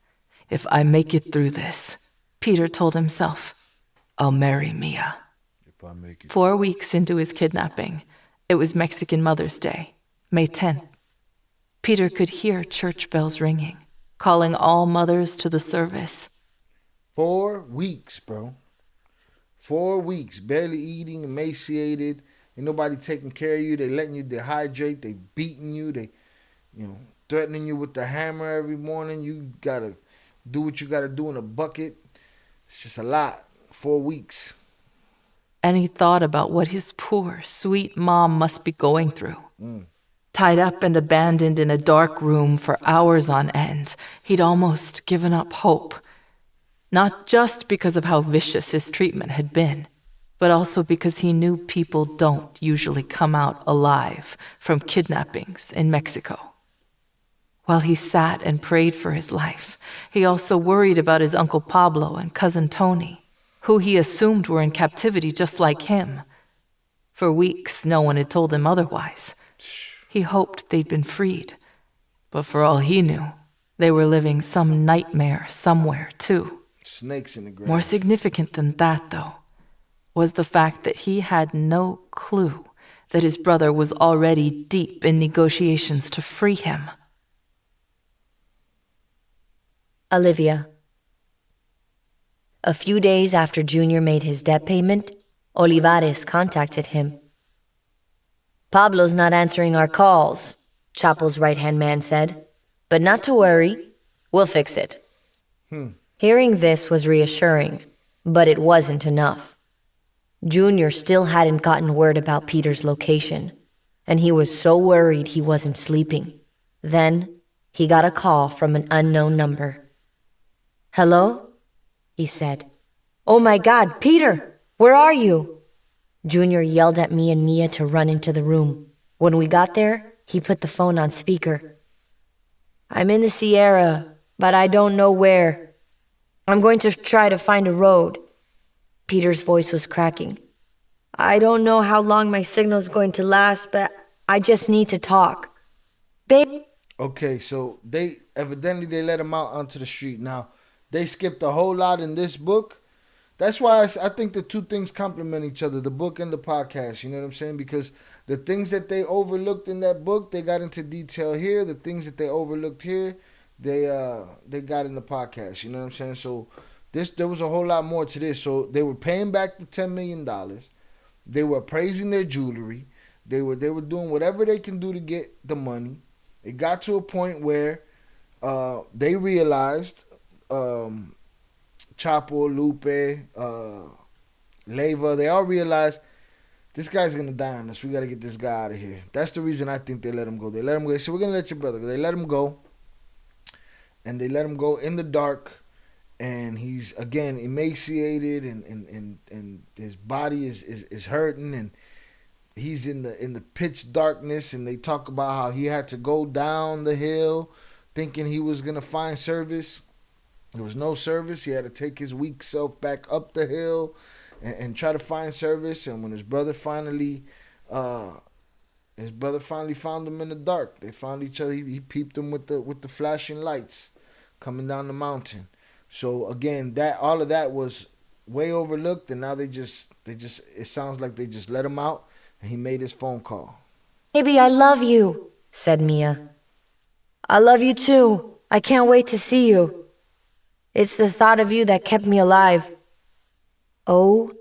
if I make it through this, Peter told himself, I'll marry Mia. If I make it. 4 weeks into his kidnapping, it was Mexican Mother's Day, May 10th. Peter could hear church bells ringing, calling all mothers to the service. 4 weeks, bro. 4 weeks, barely eating, emaciated. Ain't nobody taking care of you. They letting you dehydrate. They beating you. They, threatening you with the hammer every morning. You gotta do what you gotta do in a bucket. It's just a lot. 4 weeks. And he thought about what his poor, sweet mom must be going through. Tied up and abandoned in a dark room for hours on end, he'd almost given up hope. Not just because of how vicious his treatment had been, but also because he knew people don't usually come out alive from kidnappings in Mexico. While he sat and prayed for his life, he also worried about his Uncle Pablo and cousin Tony, who he assumed were in captivity just like him. For weeks, no one had told him otherwise. He hoped they'd been freed, but for all he knew, they were living some nightmare somewhere, too. Snakes in the grass. More significant than that, though, was the fact that he had no clue that his brother was already deep in negotiations to free him. Olivia. A few days after Junior made his debt payment, Olivares contacted him. Pablo's not answering our calls, Chapo's right-hand man said. But not to worry, we'll fix it. Hearing this was reassuring, but it wasn't enough. Junior still hadn't gotten word about Peter's location, and he was so worried he wasn't sleeping. Then, he got a call from an unknown number. Hello? He said. Oh my God, Peter! Where are you? Junior yelled at me and Mia to run into the room. When we got there, he put the phone on speaker. I'm in the Sierra, but I don't know where. I'm going to try to find a road. Peter's voice was cracking. I don't know how long my signal's going to last, but I just need to talk. Babe? Okay, so they let him out onto the street. Now, they skipped a whole lot in this book. That's why I think the two things complement each other, the book and the podcast. You know what I'm saying? Because the things that they overlooked in that book, they got into detail here. The things that they overlooked here, they got in the podcast. You know what I'm saying? So there was a whole lot more to this. So they were paying back the $10 million. They were appraising their jewelry. They were doing whatever they can do to get the money. It got to a point where they realized, Chapo, Lupe, Leyva, they all realized this guy's going to die on us. We got to get this guy out of here. That's the reason I think they let him go. They let him go. They said, we're going to let your brother go. They let him go. And they let him go in the dark. and he's again emaciated, and his body is hurting, and he's in the pitch darkness, and they talk about how he had to go down the hill thinking he was gonna find service. There was no service. He had to take his weak self back up the hill and try to find service. And when his brother finally found him in the dark. They found each other. He peeped him with the flashing lights coming down the mountain. So again, that all of that was way overlooked, and now they just it sounds like they just let him out, and he made his phone call. Baby, I love you, said Mia. I love you too. I can't wait to see you. It's the thought of you that kept me alive. Oh,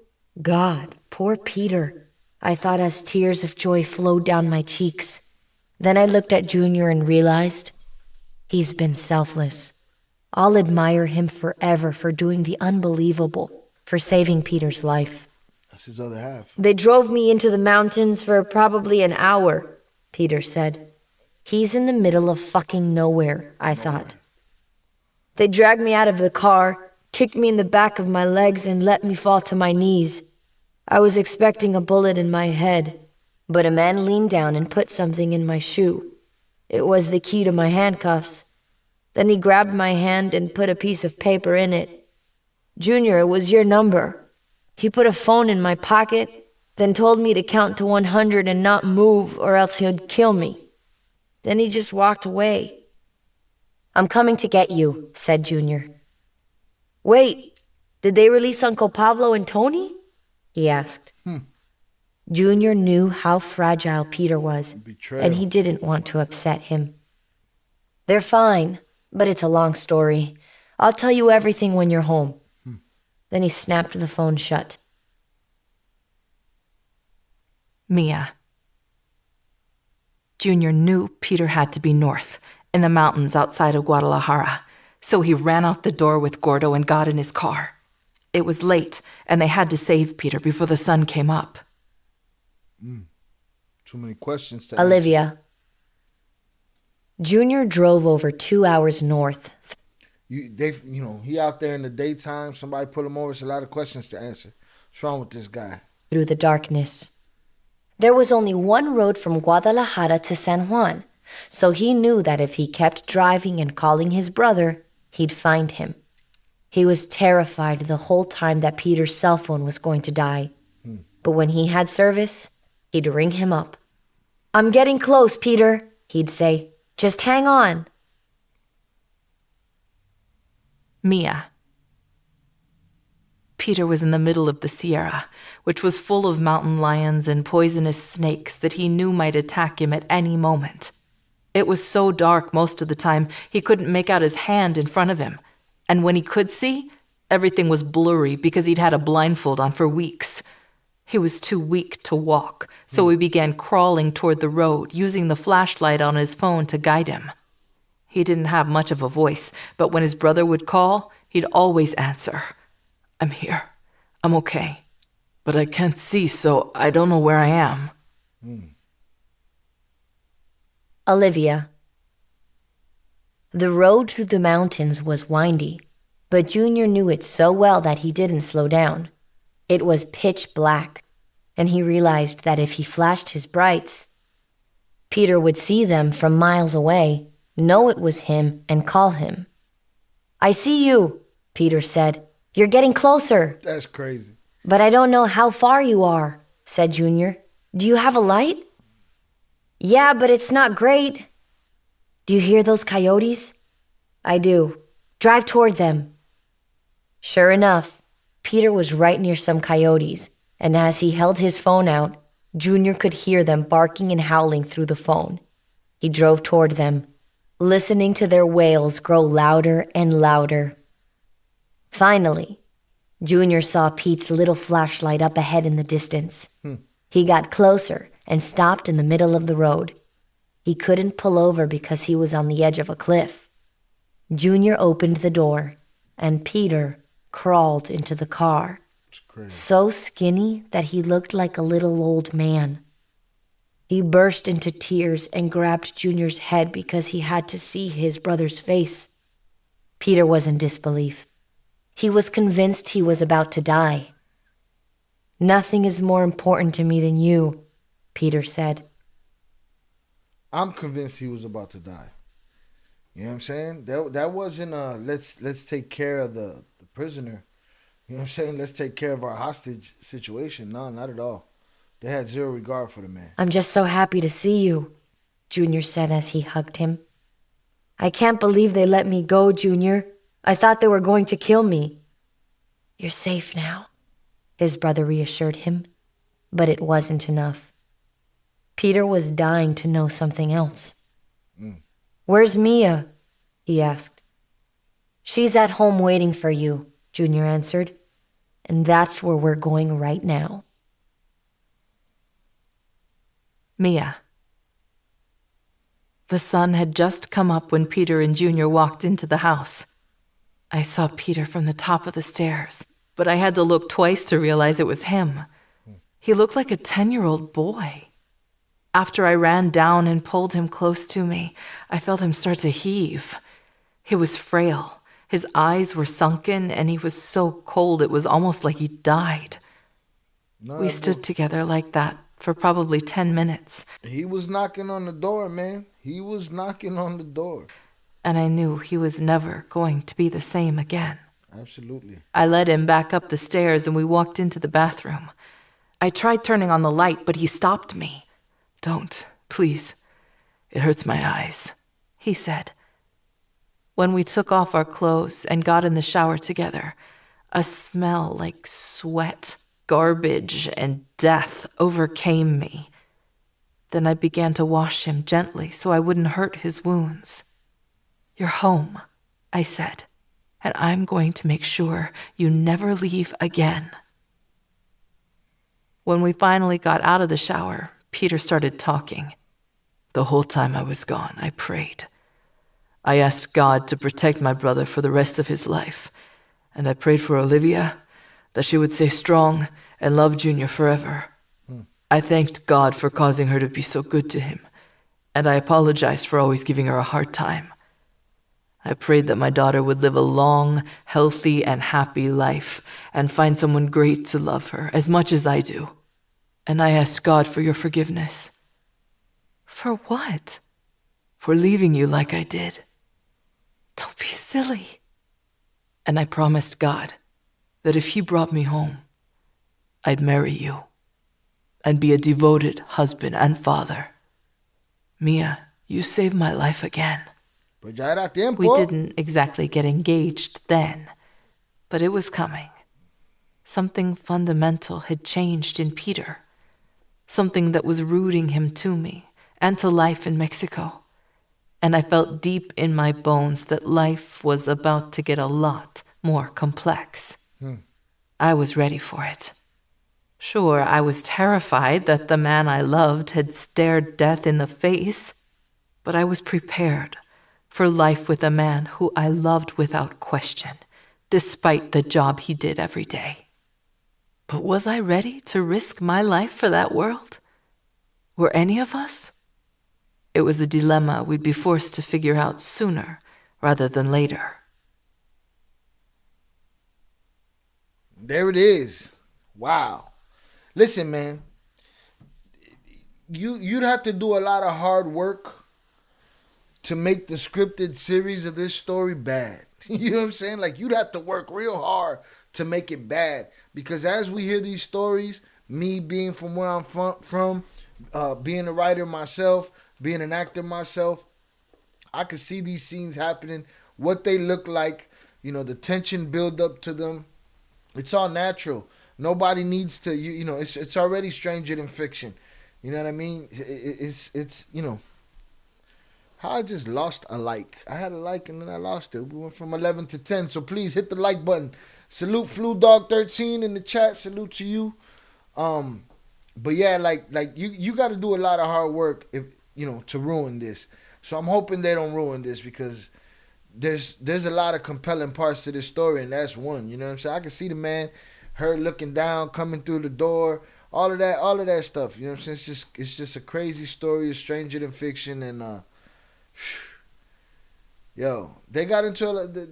God, poor Peter, I thought as tears of joy flowed down my cheeks. Then I looked at Junior and realized he's been selfless. I'll admire him forever for doing the unbelievable, for saving Peter's life. That's his other half. They drove me into the mountains for probably an hour, Peter said. He's in the middle of fucking nowhere, I thought. They dragged me out of the car, kicked me in the back of my legs, and let me fall to my knees. I was expecting a bullet in my head, but a man leaned down and put something in my shoe. It was the key to my handcuffs. Then he grabbed my hand and put a piece of paper in it. Junior, it was your number. He put a phone in my pocket, then told me to count to 100 and not move or else he'd kill me. Then he just walked away. I'm coming to get you, said Junior. Wait, did they release Uncle Pablo and Tony? He asked. Junior knew how fragile Peter was, and he didn't want to upset him. They're fine, but it's a long story. I'll tell you everything when you're home. Then he snapped the phone shut. Mia. Junior knew Peter had to be north, in the mountains outside of Guadalajara, so he ran out the door with Gordo and got in his car. It was late, and they had to save Peter before the sun came up. Too many questions to Olivia. answer. Junior drove over 2 hours north. He out there in the daytime. Somebody put him over. It's a lot of questions to answer. What's wrong with this guy? Through the darkness. There was only one road from Guadalajara to San Juan, so he knew that if he kept driving and calling his brother, he'd find him. He was terrified the whole time that Peter's cell phone was going to die. But when he had service, he'd ring him up. I'm getting close, Peter, he'd say. Just hang on. Mia. Peter was in the middle of the Sierra, which was full of mountain lions and poisonous snakes that he knew might attack him at any moment. It was so dark most of the time he couldn't make out his hand in front of him. And when he could see, everything was blurry because he'd had a blindfold on for weeks. He was too weak to walk, so he began crawling toward the road, using the flashlight on his phone to guide him. He didn't have much of a voice, but when his brother would call, he'd always answer. I'm here. I'm okay. But I can't see, so I don't know where I am. Olivia. The road through the mountains was windy, but Junior knew it so well that he didn't slow down. It was pitch black, and he realized that if he flashed his brights, Peter would see them from miles away, know it was him, and call him. I see you, Peter said. You're getting closer. That's crazy. But I don't know how far you are, said Junior. Do you have a light? Yeah, but it's not great. Do you hear those coyotes? I do. Drive toward them. Sure enough, Peter was right near some coyotes, and as he held his phone out, Junior could hear them barking and howling through the phone. He drove toward them, listening to their wails grow louder and louder. Finally, Junior saw Pete's little flashlight up ahead in the distance. He got closer and stopped in the middle of the road. He couldn't pull over because he was on the edge of a cliff. Junior opened the door, and Peter crawled into the car, so skinny that he looked like a little old man. He burst into tears and grabbed Junior's head because he had to see his brother's face. Peter was in disbelief. He was convinced he was about to die. Nothing is more important to me than you, Peter said. I'm convinced he was about to die. You know what I'm saying? That wasn't let's take care of the prisoner. You know what I'm saying? Let's take care of our hostage situation. No, not at all. They had zero regard for the man. I'm just so happy to see you, Junior said as he hugged him. I can't believe they let me go, Junior. I thought they were going to kill me. You're safe now, his brother reassured him, but it wasn't enough. Peter was dying to know something else. Where's Mia? He asked. She's at home waiting for you, Junior answered, and that's where we're going right now. Mia. The sun had just come up when Peter and Junior walked into the house. I saw Peter from the top of the stairs, but I had to look twice to realize it was him. He looked like a 10-year-old boy. After I ran down and pulled him close to me, I felt him start to heave. He was frail. His eyes were sunken, and he was so cold it was almost like he died. We stood together like that for probably 10 minutes. He was knocking on the door, man. He was knocking on the door. And I knew he was never going to be the same again. Absolutely. I led him back up the stairs and we walked into the bathroom. I tried turning on the light, but he stopped me. Don't, please. It hurts my eyes, he said. When we took off our clothes and got in the shower together, a smell like sweat, garbage, and death overcame me. Then I began to wash him gently so I wouldn't hurt his wounds. You're home, I said, and I'm going to make sure you never leave again. When we finally got out of the shower, Peter started talking. The whole time I was gone, I prayed. I asked God to protect my brother for the rest of his life, and I prayed for Olivia, that she would stay strong and love Junior forever. I thanked God for causing her to be so good to him, and I apologized for always giving her a hard time. I prayed that my daughter would live a long, healthy, and happy life and find someone great to love her as much as I do. And I asked God for your forgiveness. For what? For leaving you like I did. Don't be silly. And I promised God that if he brought me home, I'd marry you and be a devoted husband and father. Mia, you saved my life again. Pues ya era tiempo. We didn't exactly get engaged then, but it was coming. Something fundamental had changed in Peter. Something that was rooting him to me and to life in Mexico. And I felt deep in my bones that life was about to get a lot more complex. I was ready for it. Sure, I was terrified that the man I loved had stared death in the face, but I was prepared for life with a man who I loved without question, despite the job he did every day. But was I ready to risk my life for that world? Were any of us? It was a dilemma we'd be forced to figure out sooner rather than later. There it is. Wow. Listen, man. You'd have to do a lot of hard work to make the scripted series of this story bad. You know what I'm saying? Like, you'd have to work real hard to make it bad. Because as we hear these stories, me being from where I'm from, being a writer myself, being an actor myself, I could see these scenes happening, what they look like, you know, the tension build up to them. It's all natural. Nobody needs to, you know, it's already stranger than fiction. You know what I mean? It's you know, how I just lost a like. I had a like and then I lost it. We went from 11 to 10. So please hit the like button. Salute Flu Dog 13 in the chat. Salute to you. But yeah, like you got to do a lot of hard work if you know to ruin this. So I'm hoping they don't ruin this because there's a lot of compelling parts to this story and that's one. You know what I'm saying? I can see the man, her looking down, coming through the door, all of that stuff. You know what I'm saying? It's just a crazy story, it's stranger than fiction, and Yo, they got into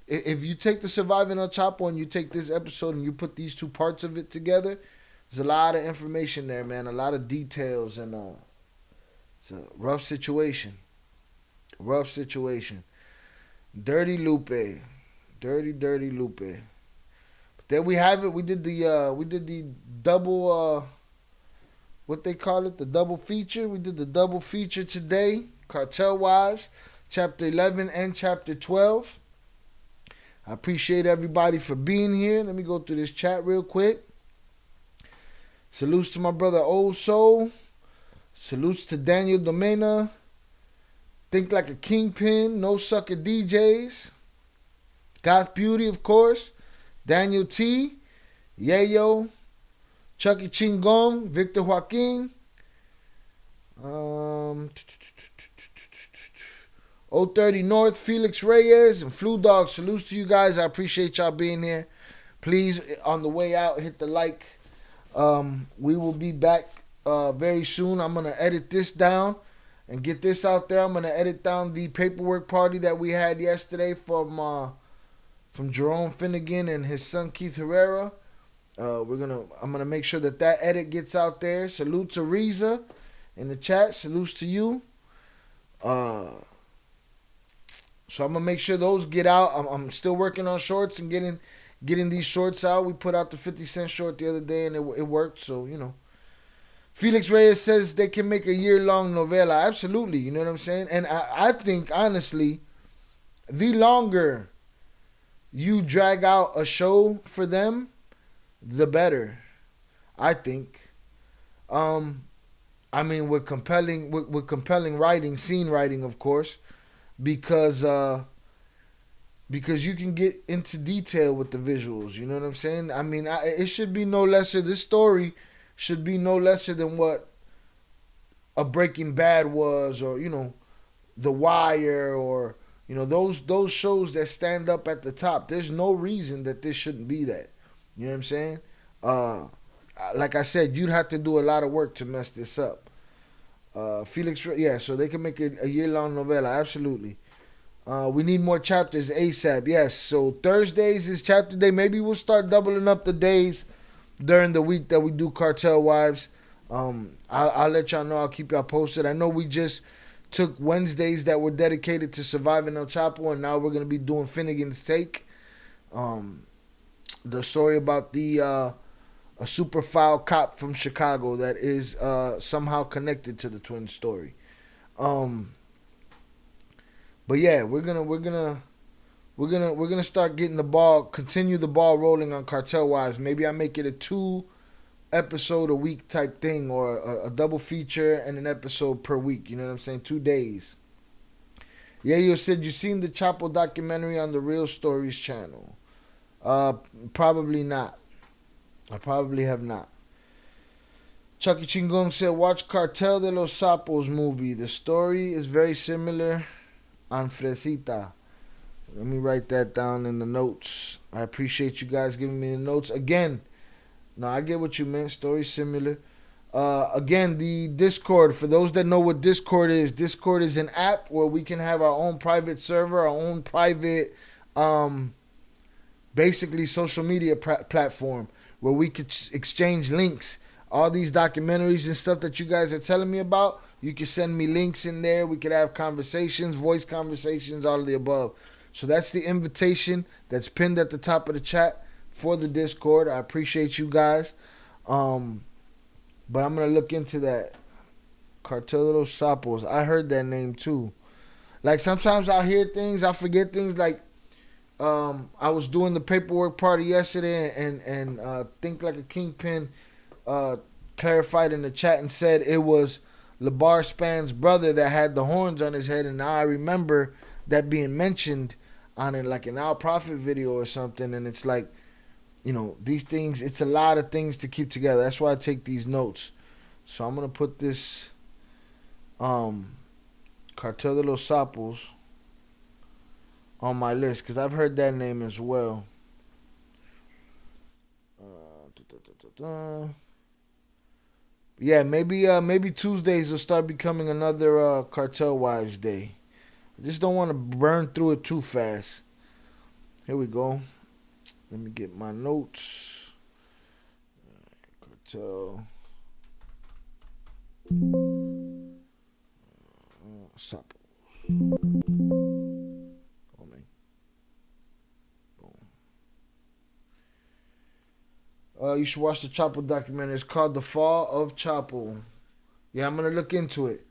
if you take the Surviving El Chapo and you take this episode and you put these two parts of it together, there's a lot of information there, man. A lot of details, and it's a rough situation. Rough situation. Dirty Lupe. Dirty Lupe. But there we have it. We did the double what they call it, the double feature. We did the double feature today. Cartel Wives, chapter 11 and chapter 12. I appreciate everybody for being here. Let me go through this chat real quick. Salutes to my brother Old Soul. Salutes to Daniel Domena. Think Like a Kingpin. No Sucker DJs. Goth Beauty, of course. Daniel T. Yayo. Chucky Chingong. Victor Joaquin. 030 North, Felix Reyes, and Flu Dog. Salutes to you guys. I appreciate y'all being here. Please, on the way out, hit the like. We will be back very soon. I'm going to edit this down and get this out there. I'm going to edit down the paperwork party that we had yesterday from Jerome Finnegan and his son Keith Herrera. I'm gonna make sure that edit gets out there. Salute to Reza in the chat. Salutes to you. So I'm gonna make sure those get out. I'm still working on shorts and getting these shorts out. We put out the 50 Cent short the other day and it worked. So Felix Reyes says they can make a year-long novela. Absolutely, you know what I'm saying? And I think honestly, the longer you drag out a show for them, the better. I think. With compelling writing, scene writing, of course. Because you can get into detail with the visuals, you know what I'm saying? It should be no lesser. This story should be no lesser than what a Breaking Bad was, or The Wire, or those shows that stand up at the top. There's no reason that this shouldn't be that. You know what I'm saying? Like I said, you'd have to do a lot of work to mess this up. Felix, yeah, so they can make a year-long novela, absolutely. We need more chapters ASAP, yes. So Thursdays is chapter day. Maybe we'll start doubling up the days during the week that we do Cartel Wives. I'll let y'all know. I'll keep y'all posted. I know we just took Wednesdays that were dedicated to Surviving El Chapo, and now we're going to be doing Finnegan's Take. The story about a super foul cop from Chicago that is somehow connected to the twin story. But yeah, we're gonna start getting continue the ball rolling on Cartel Wives. Maybe I make it a 2-episode a week type thing, or a double feature and an episode per week. You know what I'm saying? 2 days. Yeah, you said you seen the Chapo documentary on the Real Stories channel. Probably not. I probably have not. Chucky Chingong said, watch Cartel de los Sapos movie. The story is very similar on Fresita. Let me write that down in the notes. I appreciate you guys giving me the notes. Again, no, I get what you meant. Story similar. Again, the Discord. For those that know what Discord is an app where we can have our own private server, our own private, basically social media platform, where we could exchange links. All these documentaries and stuff that you guys are telling me about, you can send me links in there. We could have conversations, voice conversations, all of the above. So that's the invitation that's pinned at the top of the chat for the Discord. I appreciate you guys. But I'm going to look into that. Cartel de los Sapos. I heard that name too. Like sometimes I hear things, I forget things. Like I was doing the paperwork party yesterday, and Think Like a Kingpin clarified in the chat and said it was LeBar Span's brother that had the horns on his head, and now I remember that being mentioned on it, like an Al Prophet video or something. And it's like, these things, it's a lot of things to keep together. That's why I take these notes. So I'm gonna put this Cartel de los Sapos on my list, because I've heard that name as well. Yeah, maybe Tuesdays will start becoming another Cartel Wives Day. I just don't want to burn through it too fast. Here we go. Let me get my notes. Cartel. Chapo. Oh, man. You should watch the Chapo documentary. It's called The Fall of Chapo. Yeah, I'm gonna look into it.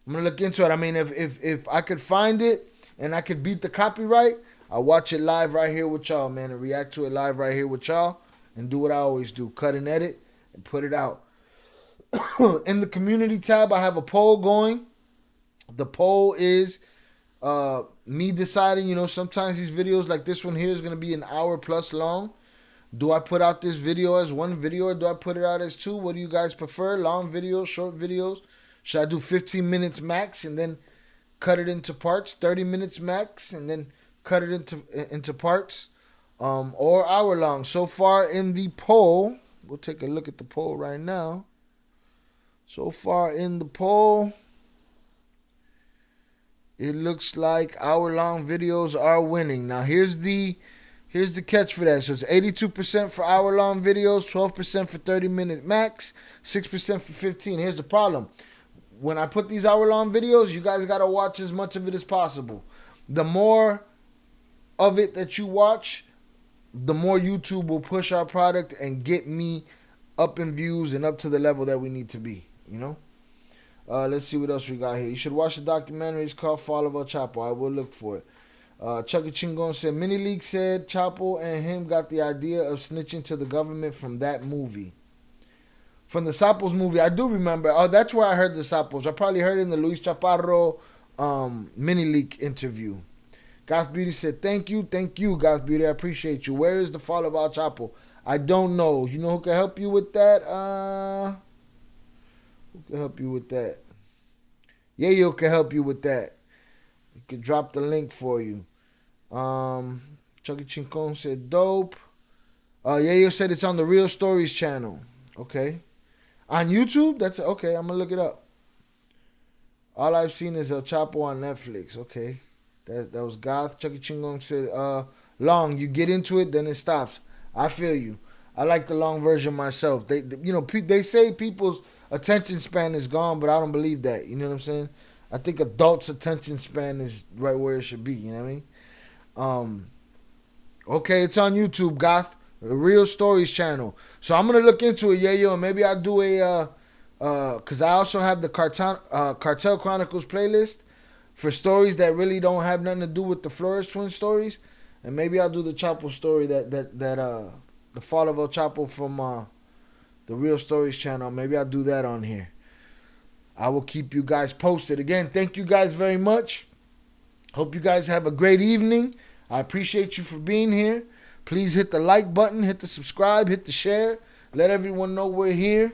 I mean, if I could find it and I could beat the copyright, I'll watch it live right here with y'all, man, and react to it live right here with y'all, and do what I always do: cut and edit and put it out. In the community tab, I have a poll going. The poll is me deciding. You know, sometimes these videos like this one here is gonna be an hour plus long. Do I put out this video as one video, or do I put it out as two? What do you guys prefer? Long videos, short videos? Should I do 15 minutes max and then cut it into parts? 30 minutes max and then cut it into parts? Or hour long? So far in the poll, we'll take a look at the poll right now. So far in the poll, it looks like hour long videos are winning. Now here's the catch for that. So it's 82% for hour-long videos, 12% for 30-minute max, 6% for 15. Here's the problem. When I put these hour-long videos, you guys got to watch as much of it as possible. The more of it that you watch, the more YouTube will push our product and get me up in views and up to the level that we need to be, you know? Let's see what else we got here. You should watch the documentary. It's called Fall of El Chapo. I will look for it. Chucky Chingon said, Mini League said Chapo and him got the idea of snitching to the government from that movie. From the Sapos movie, I do remember. Oh, that's where I heard the Sapos. I probably heard it in the Luis Chaparro Mini League interview. Goth Beauty said, thank you, Goth Beauty. I appreciate you. Where is the Fall of El Chapo? I don't know. You know who can help you with that? Who can help you with that? Yayo can help you with that. He could drop the link for you. Chucky Chincon said dope. Yayo said it's on the Real Stories channel. Okay. On YouTube? That's okay. I'm gonna look it up. All I've seen is El Chapo on Netflix. Okay. That was Goth. Chucky Chincon said long. You get into it, then it stops. I feel you. I like the long version myself. They say people's attention span is gone, but I don't believe that. You know what I'm saying? I think adults' attention span is right where it should be. You know what I mean? Okay, it's on YouTube, Goth. The Real Stories channel. So I'm going to look into it, yeah, and maybe I'll do because I also have the Cartel Chronicles playlist for stories that really don't have nothing to do with the Flores twin stories. And maybe I'll do the Chapo story that the Fall of El Chapo from the Real Stories channel. Maybe I'll do that on here. I will keep you guys posted. Again, thank you guys very much. Hope you guys have a great evening. I appreciate you for being here. Please hit the like button, hit the subscribe, hit the share. Let everyone know we're here.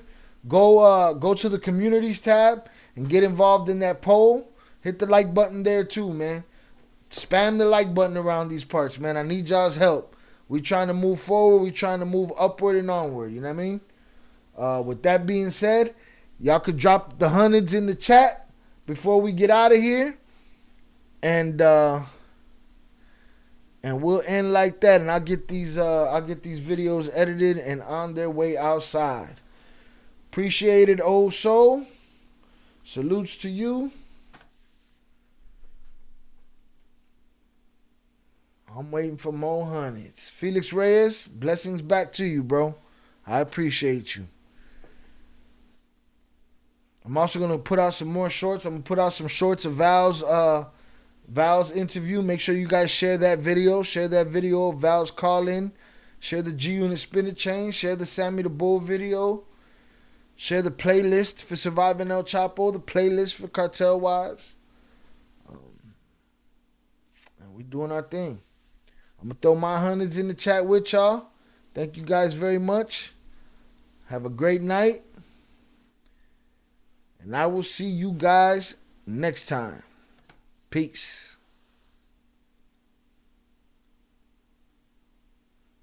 Go to the communities tab and get involved in that poll. Hit the like button there too, man. Spam the like button around these parts, man. I need y'all's help. We trying to move forward. We trying to move upward and onward. You know what I mean? With that being said, y'all could drop the hundreds in the chat before we get out of here. And we'll end like that. And I'll get these videos edited and on their way outside. Appreciate it, old soul. Salutes to you. I'm waiting for more hundreds. Felix Reyes, blessings back to you, bro. I appreciate you. I'm also going to put out some more shorts. I'm going to put out some shorts of Val's interview. Make sure you guys share that video. Share that video of Val's call-in. Share the G-Unit Spinner Chain. Share the Sammy the Bull video. Share the playlist for Surviving El Chapo. The playlist for Cartel Wives. And we doing our thing. I'm going to throw my hundreds in the chat with y'all. Thank you guys very much. Have a great night. And I will see you guys next time. Peace.